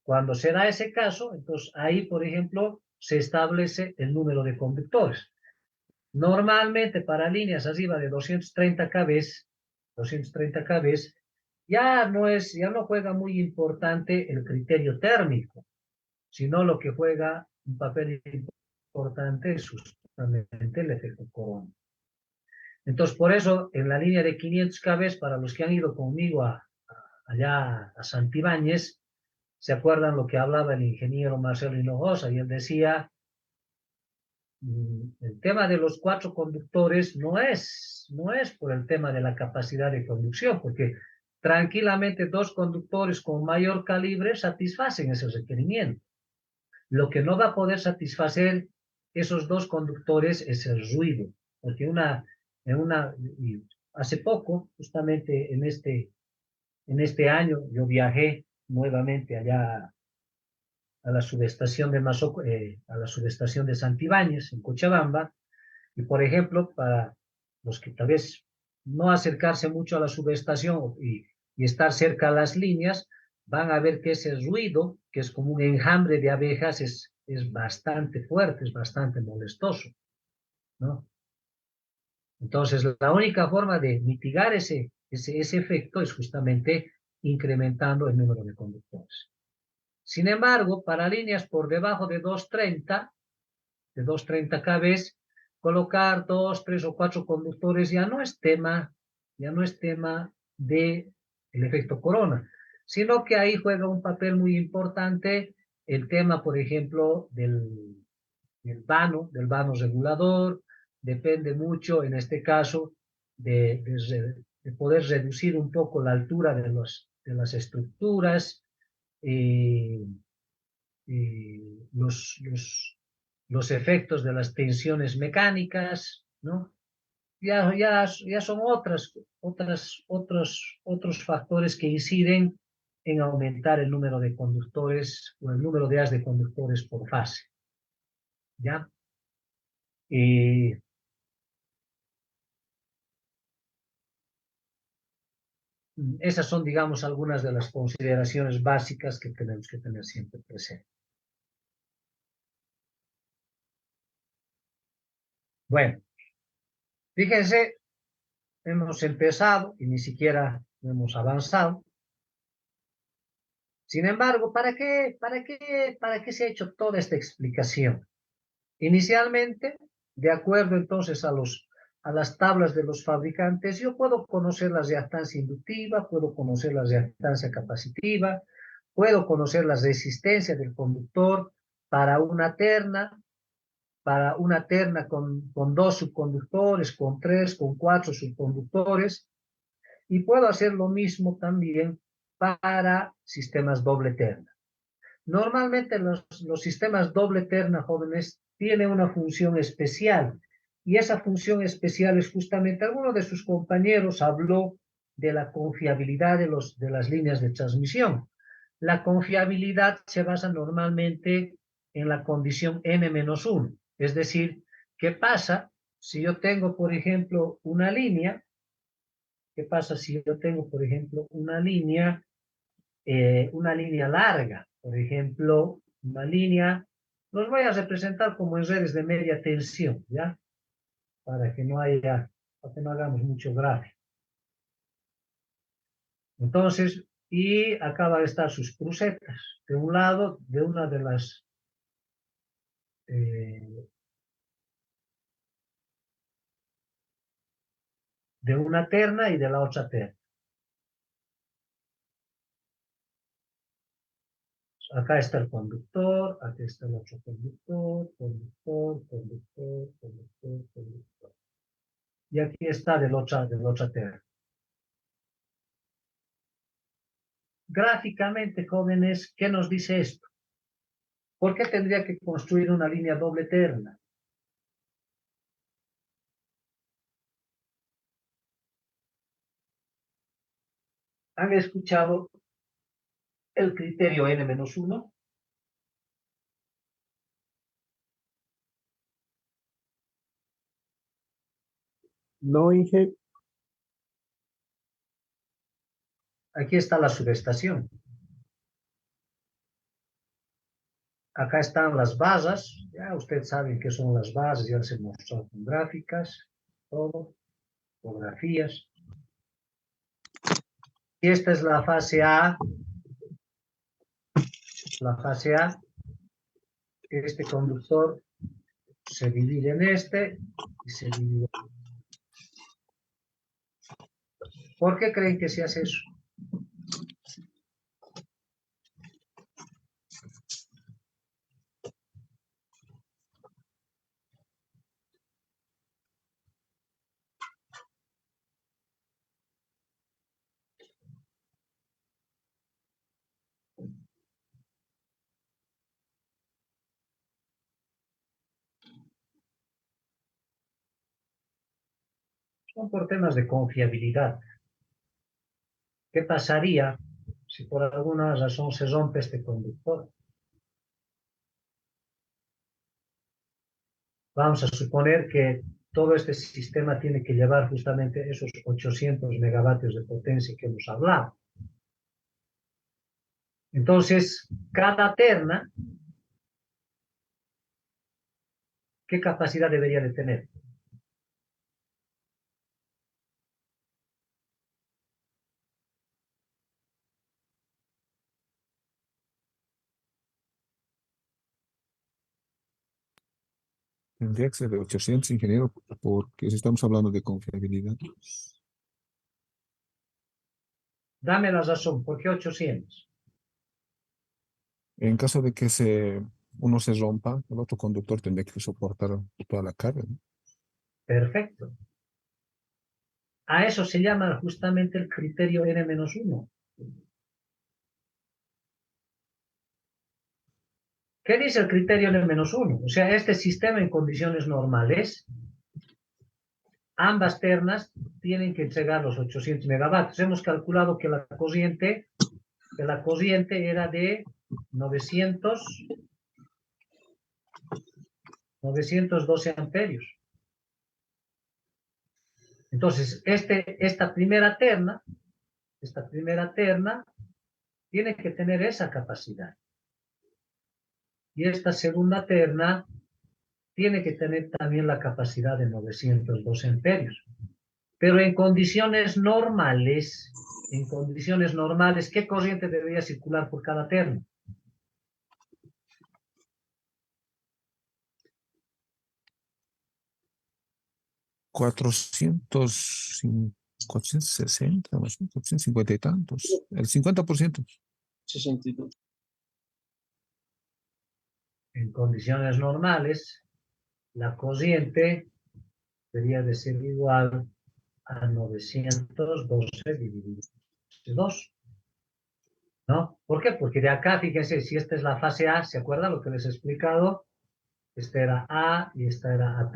Cuando se da ese caso, entonces ahí, por ejemplo, se establece el número de conductores. Normalmente para líneas arriba de 230 kb, ya no juega muy importante el criterio térmico, sino lo que juega un papel importante es justamente el efecto corona. Entonces, por eso, en la línea de 500 kb, para los que han ido conmigo allá a Santibáñez, ¿se acuerdan lo que hablaba el ingeniero Marcelo Hinojosa? Y él decía el tema de los 4 conductores no es por el tema de la capacidad de conducción, porque tranquilamente 2 conductores con mayor calibre satisfacen ese requerimiento. Lo que no va a poder satisfacer esos 2 conductores es el ruido, porque hace poco, justamente en este año, yo viajé nuevamente allá a la subestación a la subestación de Santibáñez, en Cochabamba, y por ejemplo, para los que tal vez no acercarse mucho a la subestación y estar cerca a las líneas, van a ver que ese ruido, que es como un enjambre de abejas, es bastante fuerte, es bastante molestoso, ¿no? Entonces, la única forma de mitigar ese efecto es justamente incrementando el número de conductores. Sin embargo, para líneas por debajo de 230 kb, colocar 2, 3 o 4 conductores ya no es tema de el efecto corona, sino que ahí juega un papel muy importante el tema, por ejemplo, del vano regulador. Depende mucho, en este caso, de poder reducir un poco la altura de las estructuras, y los efectos de las tensiones mecánicas, ¿no? Ya son otros factores que inciden en aumentar el número de conductores o el número de haz de conductores por fase, ¿ya? Y esas son, digamos, algunas de las consideraciones básicas que tenemos que tener siempre presente. Bueno, fíjense, hemos empezado y ni siquiera hemos avanzado. Sin embargo, ¿para qué se ha hecho toda esta explicación? Inicialmente, de acuerdo entonces a las tablas de los fabricantes, yo puedo conocer la reactancia inductiva, puedo conocer la reactancia capacitiva, puedo conocer la resistencia del conductor para una terna con 2 subconductores, con 3, con 4 subconductores, y puedo hacer lo mismo también para sistemas doble terna. Normalmente los sistemas doble terna, jóvenes, tienen una función especial, y esa función especial es justamente, alguno de sus compañeros habló de la confiabilidad de las líneas de transmisión. La confiabilidad se basa normalmente en la condición n-1, es decir, ¿qué pasa si yo tengo, por ejemplo, una línea? ¿Qué pasa si yo tengo, por ejemplo, una línea larga? Por ejemplo, una línea, los voy a representar como en redes de media tensión, ¿ya? Para que no hagamos mucho gráfico. Entonces, y acá van a estar sus crucetas, de un lado, de una de las de una terna y de la otra terna. Acá está el conductor, aquí está el otro conductor, conductor. Y aquí está de la otra terna. Gráficamente, jóvenes, ¿qué nos dice esto? ¿Por qué tendría que construir una línea doble terna? ¿Han escuchado el criterio n-1? No, Inge. Aquí está la subestación. Acá están las basas. Ya ustedes saben qué son las basas, ya se han mostrado con gráficas, todo, fotografías. Y esta es la fase A. La fase A. Este conductor se divide en este y se divide. ¿Por qué creen que se hace eso? Son por temas de confiabilidad. ¿Qué pasaría si por alguna razón se rompe este conductor? Vamos a suponer que todo este sistema tiene que llevar justamente esos 800 megavatios de potencia que hemos hablado. Entonces, cada terna, ¿qué capacidad debería de tener? Tendría que ser de 800, ingeniero, porque si estamos hablando de confiabilidad. Dame la razón, ¿por qué 800? En caso de que uno se rompa, el otro conductor tendría que soportar toda la carga, ¿no? Perfecto. A eso se llama justamente el criterio N-1. ¿Qué dice el criterio N-1? O sea, este sistema en condiciones normales, ambas ternas tienen que entregar los 800 megavatios. Hemos calculado que la corriente era de 912 amperios. Entonces, esta primera terna tiene que tener esa capacidad. Y esta segunda terna tiene que tener también la capacidad de 912 amperios. Pero en condiciones normales, ¿qué corriente debería circular por cada terna? $460, más o menos, 450 y tantos. El 50%. 62. En condiciones normales, la corriente debería de ser igual a 912 dividido por 2. ¿No? ¿Por qué? Porque de acá, fíjense, si esta es la fase A, ¿se acuerdan lo que les he explicado? Esta era A y esta era A'.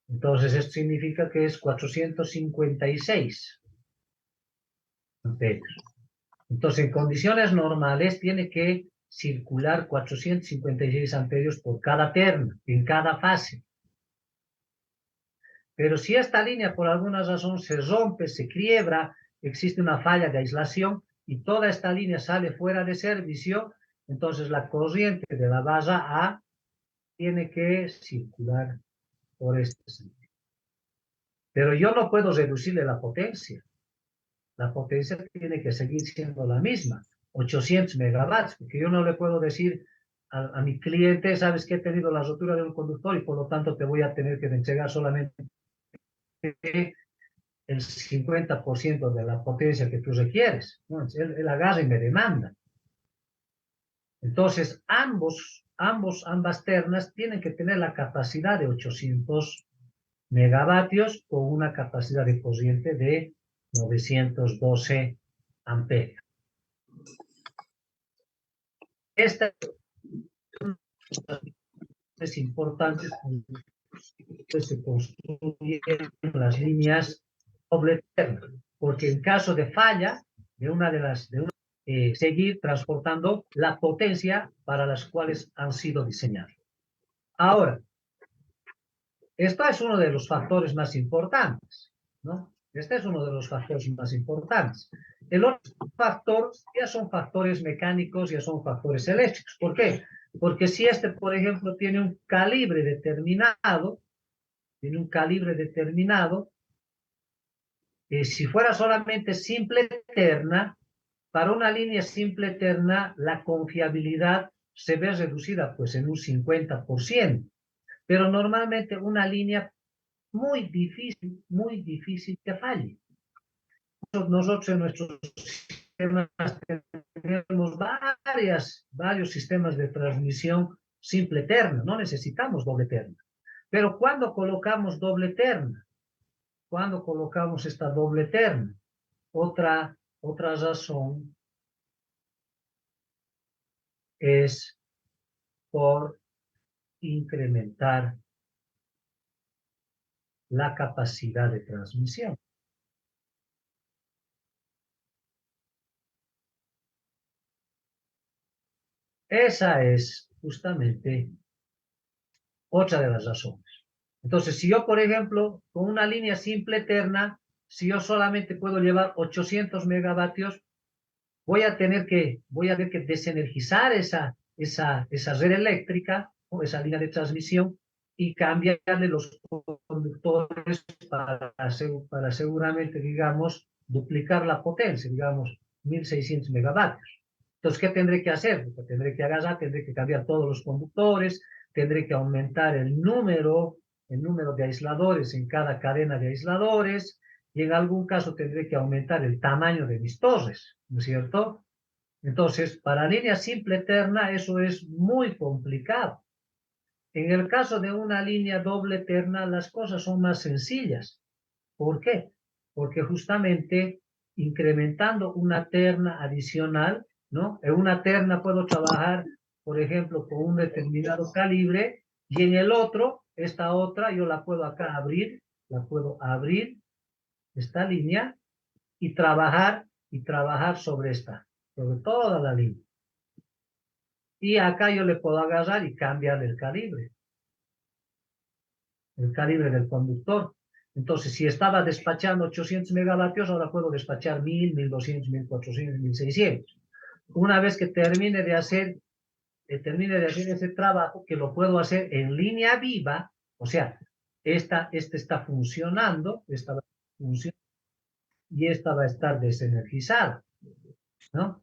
Entonces, esto significa que es 456 amperios. Entonces, en condiciones normales, tiene que circular 456 amperios por cada terna, en cada fase. Pero si esta línea por alguna razón se rompe, se quiebra, existe una falla de aislación y toda esta línea sale fuera de servicio, entonces la corriente de la barra A tiene que circular por este sentido. Pero yo no puedo reducirle la potencia. La potencia tiene que seguir siendo la misma, 800 megawatts, porque yo no le puedo decir a mi cliente, sabes que he tenido la rotura de un conductor y por lo tanto te voy a tener que entregar solamente el 50% de la potencia que tú requieres. ¿No? Él agarra y me demanda. Entonces, ambas ternas tienen que tener la capacidad de 800 megavatios con una capacidad de corriente de 912 amperios. Esta es importante que se construyen las líneas doble terna, porque en caso de falla seguir transportando la potencia para las cuales han sido diseñadas. Ahora, esto es uno de los factores más importantes, ¿no? Este es uno de los factores más importantes. El otro factor ya son factores mecánicos, ya son factores eléctricos. ¿Por qué? Porque si por ejemplo, tiene un calibre determinado, si fuera solamente simple terna, para una línea simple eterna, la confiabilidad se ve reducida pues en un 50%. Pero normalmente una línea muy difícil que falle. Nosotros en nuestros sistemas tenemos varios sistemas de transmisión simple eterna, no necesitamos doble terna. Pero cuando colocamos doble terna, cuando colocamos esta doble terna, otra razón es por incrementar la capacidad de transmisión. Esa es justamente otra de las razones. Entonces, si yo, por ejemplo, con una línea simple eterna, si yo solamente puedo llevar 800 megavatios, voy a tener que desenergizar esa red eléctrica o esa línea de transmisión y cambiarle los conductores para seguramente, digamos, duplicar la potencia, digamos, 1600 megavatios. Entonces, ¿qué tendré que hacer? Pues tendré que cambiar todos los conductores, tendré que aumentar el número de aisladores en cada cadena de aisladores, y en algún caso tendré que aumentar el tamaño de mis torres, ¿no es cierto? Entonces, para línea simple eterna eso es muy complicado. En el caso de una línea doble eterna, las cosas son más sencillas. ¿Por qué? Porque justamente incrementando una terna adicional, ¿no? En una terna puedo trabajar, por ejemplo, con un determinado calibre, y en el otro, esta otra, yo la puedo acá abrir, esta línea, y trabajar sobre toda la línea. Y acá yo le puedo agarrar y cambiar el calibre del conductor. Entonces, si estaba despachando 800 megavatios, ahora puedo despachar 1000, 1200, 1400, 1600. Una vez que termine de hacer ese trabajo, que lo puedo hacer en línea viva, o sea, esta está funcionando, y esta va a estar desenergizada, ¿no?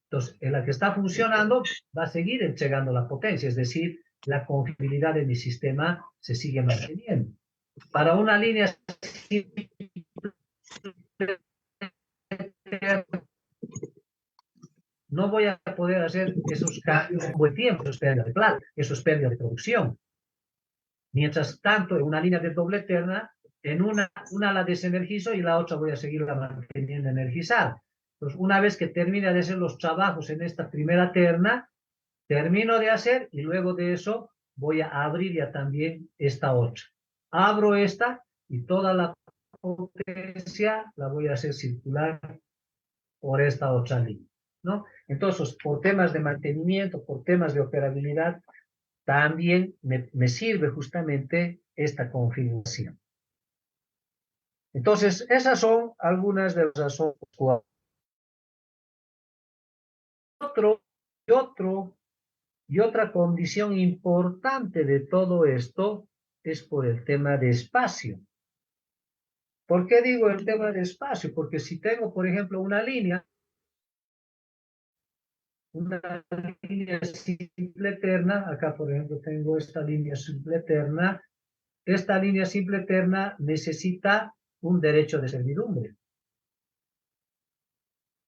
Entonces, en la que está funcionando va a seguir entregando la potencia, es decir, la confiabilidad de mi sistema se sigue manteniendo. Para una línea no voy a poder hacer esos cambios en buen tiempo, eso es pérdida de plata, eso es pérdida de producción. Mientras tanto, en una línea de doble eterna, en una la desenergizo y la otra voy a seguirla manteniendo energizada. Entonces, una vez que termine de hacer los trabajos en esta primera terna, termino de hacer y luego de eso voy a abrir ya también esta otra. Abro esta y toda la potencia la voy a hacer circular por esta otra línea, ¿no? Entonces, por temas de mantenimiento, por temas de operabilidad, también me sirve justamente esta configuración. Entonces, esas son algunas de las razones. Y otra condición importante de todo esto es por el tema de espacio. ¿Por qué digo el tema de espacio? Porque si tengo, por ejemplo, una línea simple eterna, acá por ejemplo tengo esta línea simple eterna, esta línea simple eterna necesita un derecho de servidumbre.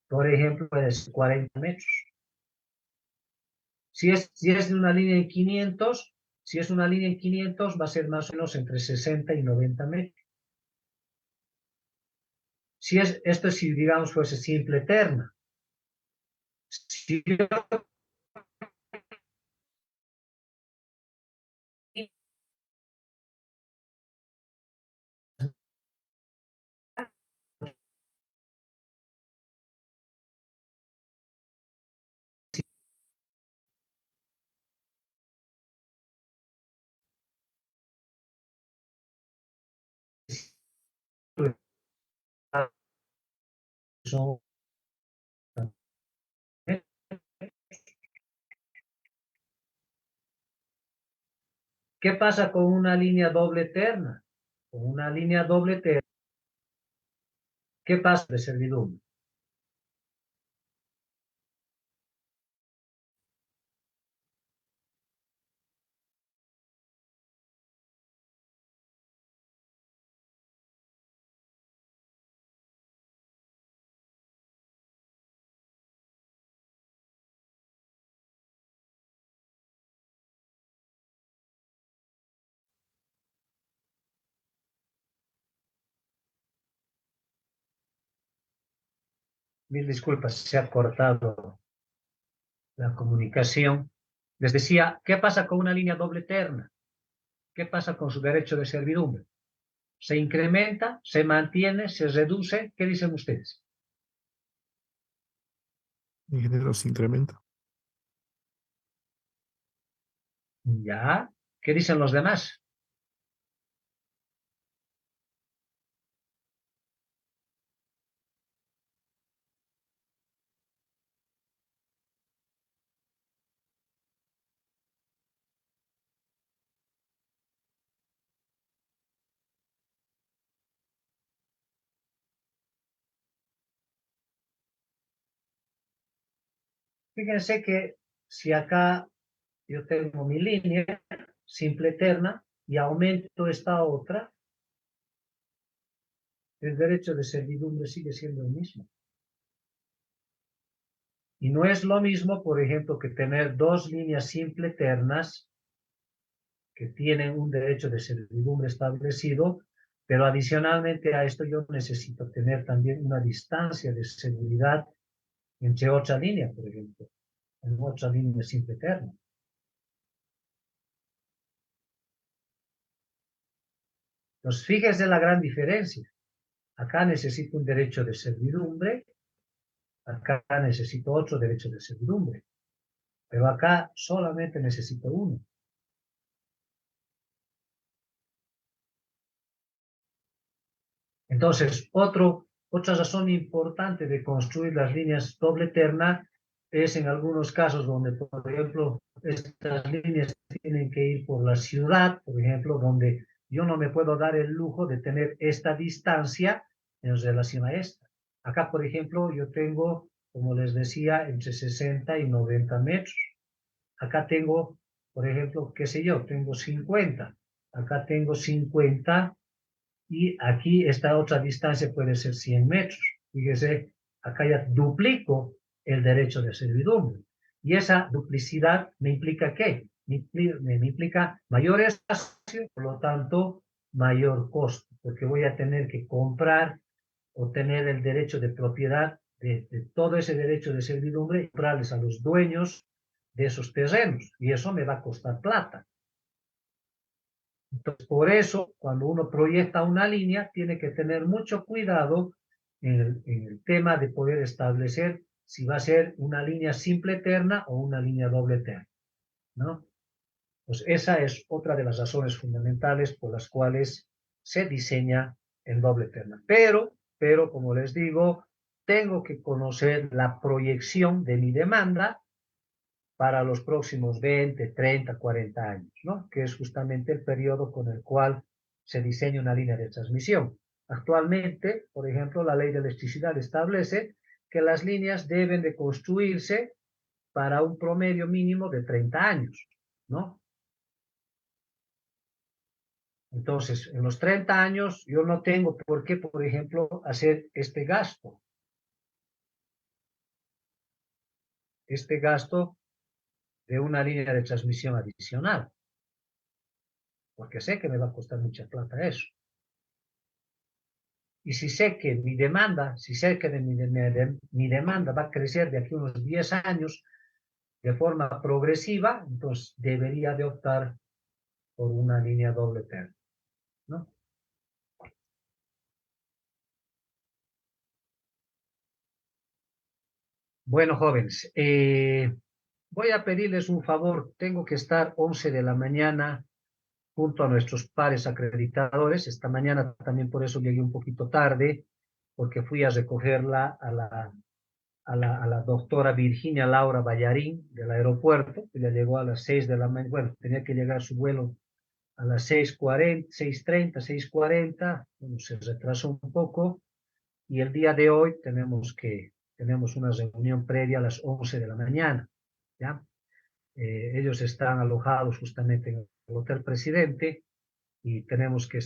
Por ejemplo, es 40 metros. Si es una línea en 500, va a ser más o menos entre 60 y 90 metros. Esto si digamos fuese simple eterna. Si yo son ¿qué pasa con una línea doble eterna? Con una línea doble eterna, ¿qué pasa de servidumbre? Mil disculpas, se ha cortado la comunicación. Les decía, ¿qué pasa con una línea doble eterna? ¿Qué pasa con su derecho de servidumbre? ¿Se incrementa? ¿Se mantiene? ¿Se reduce? ¿Qué dicen ustedes? Ingeniero, se incrementa. Ya. ¿Qué dicen los demás? Fíjense que si acá yo tengo mi línea simple eterna y aumento esta otra, el derecho de servidumbre sigue siendo el mismo. Y no es lo mismo, por ejemplo, que tener dos líneas simple eternas que tienen un derecho de servidumbre establecido, pero adicionalmente a esto yo necesito tener también una distancia de seguridad entre otra línea, por ejemplo, en otra línea simple eterna. Entonces, fíjense la gran diferencia. Acá necesito un derecho de servidumbre, acá necesito otro derecho de servidumbre, pero acá solamente necesito uno. Entonces, otra razón importante de construir las líneas doble terna es en algunos casos donde, por ejemplo, estas líneas tienen que ir por la ciudad, por ejemplo, donde yo no me puedo dar el lujo de tener esta distancia en relación a esta. Acá, por ejemplo, yo tengo, como les decía, entre 60 y 90 metros. Acá tengo, por ejemplo, qué sé yo, tengo 50. Acá tengo 50 y aquí esta otra distancia puede ser 100 metros. Fíjese, acá ya duplico el derecho de servidumbre. Y esa duplicidad me implica ¿qué? Me implica mayor espacio, por lo tanto, mayor costo, porque voy a tener que comprar o tener el derecho de propiedad de todo ese derecho de servidumbre y comprarles a los dueños de esos terrenos. Y eso me va a costar plata. Entonces, por eso, cuando uno proyecta una línea, tiene que tener mucho cuidado en el tema de poder establecer si va a ser una línea simple eterna o una línea doble eterna, ¿no? Pues esa es otra de las razones fundamentales por las cuales se diseña en doble eterna. Pero, como les digo, tengo que conocer la proyección de mi demanda para los próximos 20, 30, 40 años, ¿no? Que es justamente el periodo con el cual se diseña una línea de transmisión. Actualmente, por ejemplo, la ley de electricidad establece que las líneas deben de construirse para un promedio mínimo de 30 años, ¿no? Entonces, en los 30 años yo no tengo por qué, por ejemplo, hacer este gasto de una línea de transmisión adicional, porque sé que me va a costar mucha plata eso. Y si sé que mi demanda, mi demanda va a crecer de aquí a unos 10 años de forma progresiva, entonces debería de optar por una línea doble terna, ¿no? Bueno, jóvenes, voy a pedirles un favor. Tengo que estar 11 de la mañana junto a nuestros pares acreditadores. Esta mañana también por eso llegué un poquito tarde, porque fui a recogerla a la doctora Virginia Laura Ballarín del aeropuerto. Ella llegó a las 6 de la mañana. Bueno, tenía que llegar su vuelo a las 6:40, 6:30, 6:40. Bueno, se retrasó un poco. Y el día de hoy tenemos una reunión previa a las 11 de la mañana, ¿ya? Ellos están alojados justamente en el Hotel Presidente y tenemos que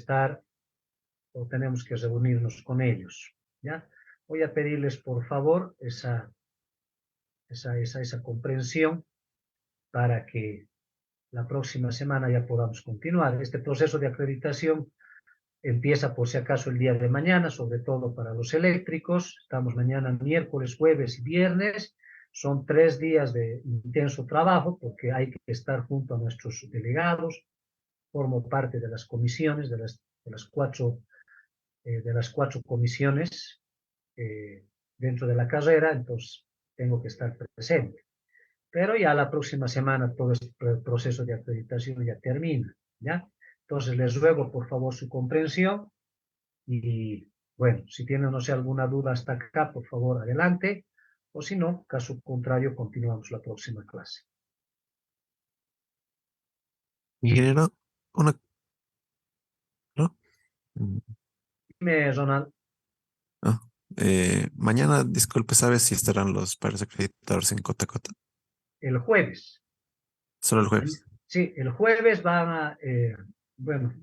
reunirnos con ellos, ¿ya? Voy a pedirles, por favor, esa comprensión para que la próxima semana ya podamos continuar. Este proceso de acreditación empieza por si acaso el día de mañana, sobre todo para los eléctricos. Estamos mañana miércoles, jueves y viernes. Son 3 días de intenso trabajo porque hay que estar junto a nuestros delegados. Formo parte de las comisiones, de las de las cuatro comisiones dentro de la carrera, entonces tengo que estar presente. Pero ya la próxima semana todo este proceso de acreditación ya termina, ¿ya? Entonces les ruego por favor su comprensión y bueno, si tienen, no sé, alguna duda hasta acá, por favor, adelante, o si no, caso contrario, continuamos la próxima clase. Ingeniero, una... ¿no? Dime, Ronald, Ah, mañana, disculpe, ¿sabes si estarán los pares acreditadores en Cota Cota? el jueves. Solo el jueves. Sí, el jueves van a, bueno,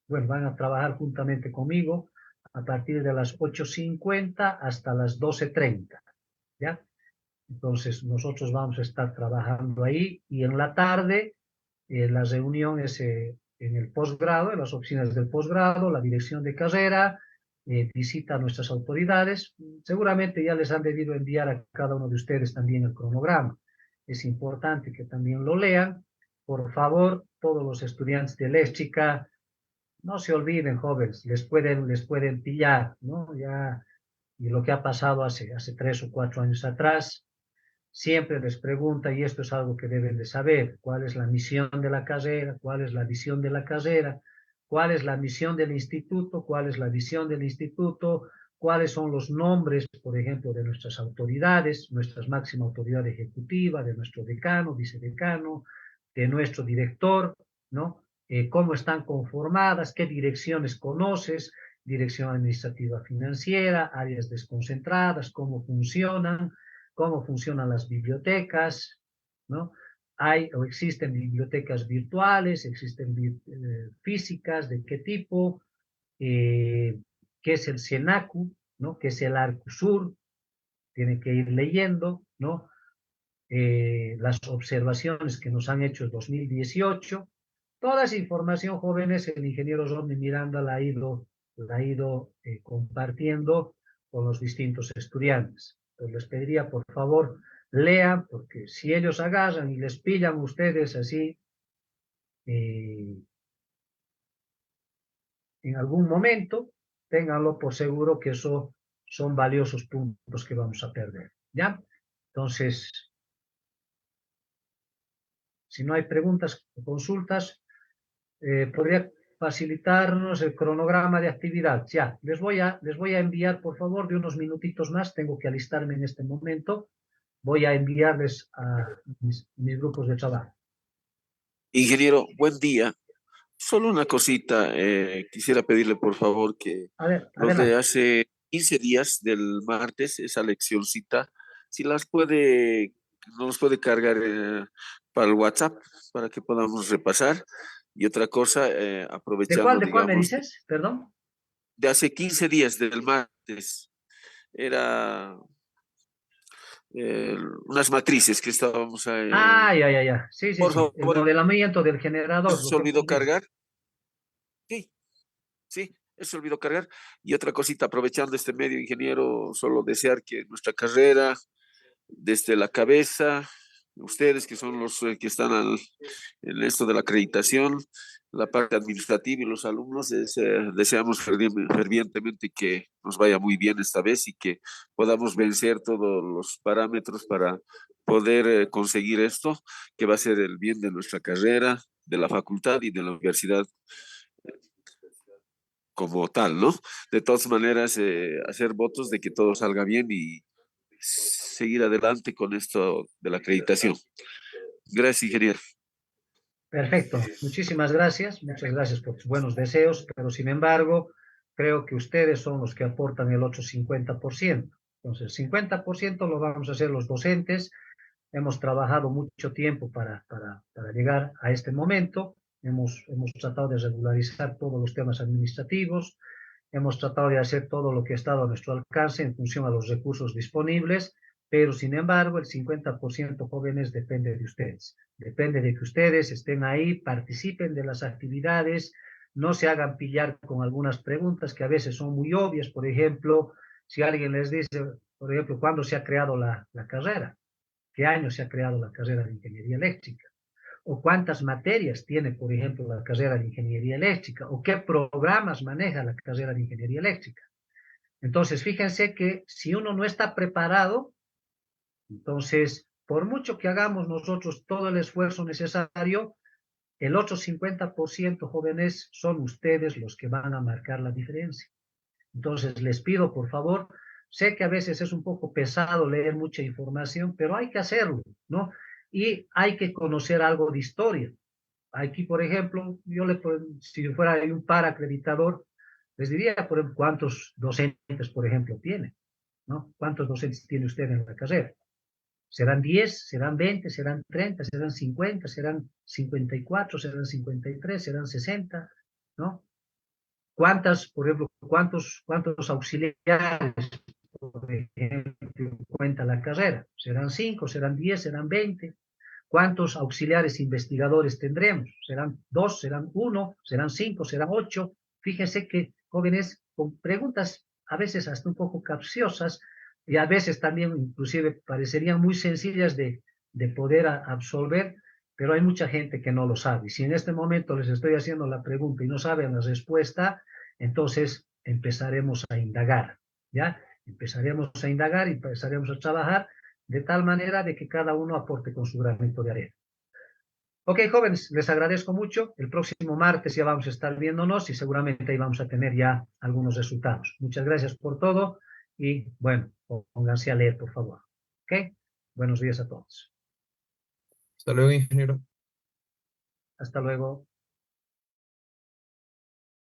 van a trabajar juntamente conmigo a partir de las 8:50 hasta las 12:30, ¿ya? Entonces, nosotros vamos a estar trabajando ahí y en la tarde la reunión es en el posgrado, en las oficinas del posgrado, la dirección de carrera, visita a nuestras autoridades. Seguramente ya les han debido enviar a cada uno de ustedes también el cronograma. Es importante que también lo lean. Por favor, todos los estudiantes de eléctrica, no se olviden, jóvenes, les pueden pillar, ¿no? Ya, y lo que ha pasado hace 3 o 4 años atrás, siempre les pregunta, y esto es algo que deben de saber, cuál es la misión de la carrera, cuál es la visión de la carrera, cuál es la misión del instituto, cuál es la visión del instituto, cuáles son los nombres, por ejemplo, de nuestras autoridades, nuestra máxima autoridad ejecutiva, de nuestro decano, vicedecano, de nuestro director, ¿no? Cómo están conformadas, qué direcciones conoces, dirección administrativa financiera, áreas desconcentradas, cómo funcionan las bibliotecas, ¿no? Hay o existen bibliotecas virtuales, existen físicas, de qué tipo, qué es el SENACU, ¿no? Qué es el ARCUSUR, tienen que ir leyendo, ¿no? Las observaciones que nos han hecho el 2018, toda esa información, jóvenes, el ingeniero Rodney Miranda la ha ido compartiendo con los distintos estudiantes. Entonces les pediría, por favor, lean, porque si ellos agarran y les pillan ustedes así, en algún momento, ténganlo por seguro que eso son valiosos puntos que vamos a perder, ¿ya? Entonces, si no hay preguntas o consultas, podría facilitarnos el cronograma de actividad. Ya, les voy a enviar, por favor, de unos minutitos más, tengo que alistarme en este momento, voy a enviarles a mis grupos de trabajo. Ingeniero, buen día. Solo una cosita, quisiera pedirle por favor que A ver, los de adelante. hace 15 días del martes, esa leccioncita, si nos puede cargar para el WhatsApp para que podamos repasar. Y otra cosa, aprovechando, ¿De cuál me digamos, dices? Perdón. de hace 15 días del martes, era unas matrices que estábamos, Ya. Sí. por El favor, modelamiento del generador, ¿eso lo se que olvidó hemos visto. cargar? Sí. Sí, eso se olvidó cargar. Y otra cosita, aprovechando este medio, ingeniero, solo desear que nuestra carrera, desde la cabeza, ustedes que son los que están en esto de la acreditación, la parte administrativa y los alumnos, deseamos fervientemente que nos vaya muy bien esta vez y que podamos vencer todos los parámetros para poder conseguir esto, que va a ser el bien de nuestra carrera, de la facultad y de la universidad como tal, ¿no? De todas maneras, hacer votos de que todo salga bien y seguir adelante con esto de la acreditación. Gracias, ingeniero. Perfecto, muchísimas gracias, muchas gracias por tus buenos deseos, pero sin embargo, creo que ustedes son los que aportan el otro 50%. Entonces, 50% lo vamos a hacer los docentes. Hemos trabajado mucho tiempo para llegar a este momento. Hemos tratado de regularizar todos los temas administrativos. Hemos tratado de hacer todo lo que ha estado a nuestro alcance en función a los recursos disponibles, pero sin embargo el 50% jóvenes depende de ustedes. Depende de que ustedes estén ahí, participen de las actividades, no se hagan pillar con algunas preguntas que a veces son muy obvias. Por ejemplo, si alguien les dice, por ejemplo, ¿cuándo se ha creado la carrera? ¿Qué año se ha creado la carrera de ingeniería eléctrica? o cuántas materias tiene, por ejemplo, la carrera de ingeniería eléctrica, o qué programas maneja la carrera de ingeniería eléctrica. Entonces, fíjense que si uno no está preparado, entonces, por mucho que hagamos nosotros todo el esfuerzo necesario, el otro 50% jóvenes son ustedes los que van a marcar la diferencia. Entonces, les pido, por favor, sé que a veces es un poco pesado leer mucha información, pero hay que hacerlo, ¿no? Y hay que conocer algo de historia. Aquí, por ejemplo, si fuera un par acreditador, les diría, por ejemplo, cuántos docentes, por ejemplo, tiene, ¿no? ¿Cuántos docentes tiene usted en la carrera? ¿Serán 10? ¿Serán 20? ¿Serán 30? ¿Serán 50? ¿Serán 54? ¿Serán 53? ¿Serán 60? ¿No? Por ejemplo, cuántos auxiliares, por ejemplo, cuenta la carrera? ¿Serán 5? ¿Serán 10? ¿Serán 20? ¿Cuántos auxiliares investigadores tendremos? ¿Serán 2? ¿Serán 1? ¿Serán 5? ¿Serán 8? Fíjense que jóvenes con preguntas a veces hasta un poco capciosas y a veces también inclusive parecerían muy sencillas de poder absolver, pero hay mucha gente que no lo sabe. Si en este momento les estoy haciendo la pregunta y no saben la respuesta, entonces empezaremos a indagar, ¿ya? Empezaremos a indagar y empezaremos a trabajar de tal manera de que cada uno aporte con su granito de arena. Ok, jóvenes, les agradezco mucho. El próximo martes ya vamos a estar viéndonos y seguramente ahí vamos a tener ya algunos resultados. Muchas gracias por todo y bueno, pónganse a leer, por favor. Ok, buenos días a todos. Hasta luego, ingeniero. Hasta luego.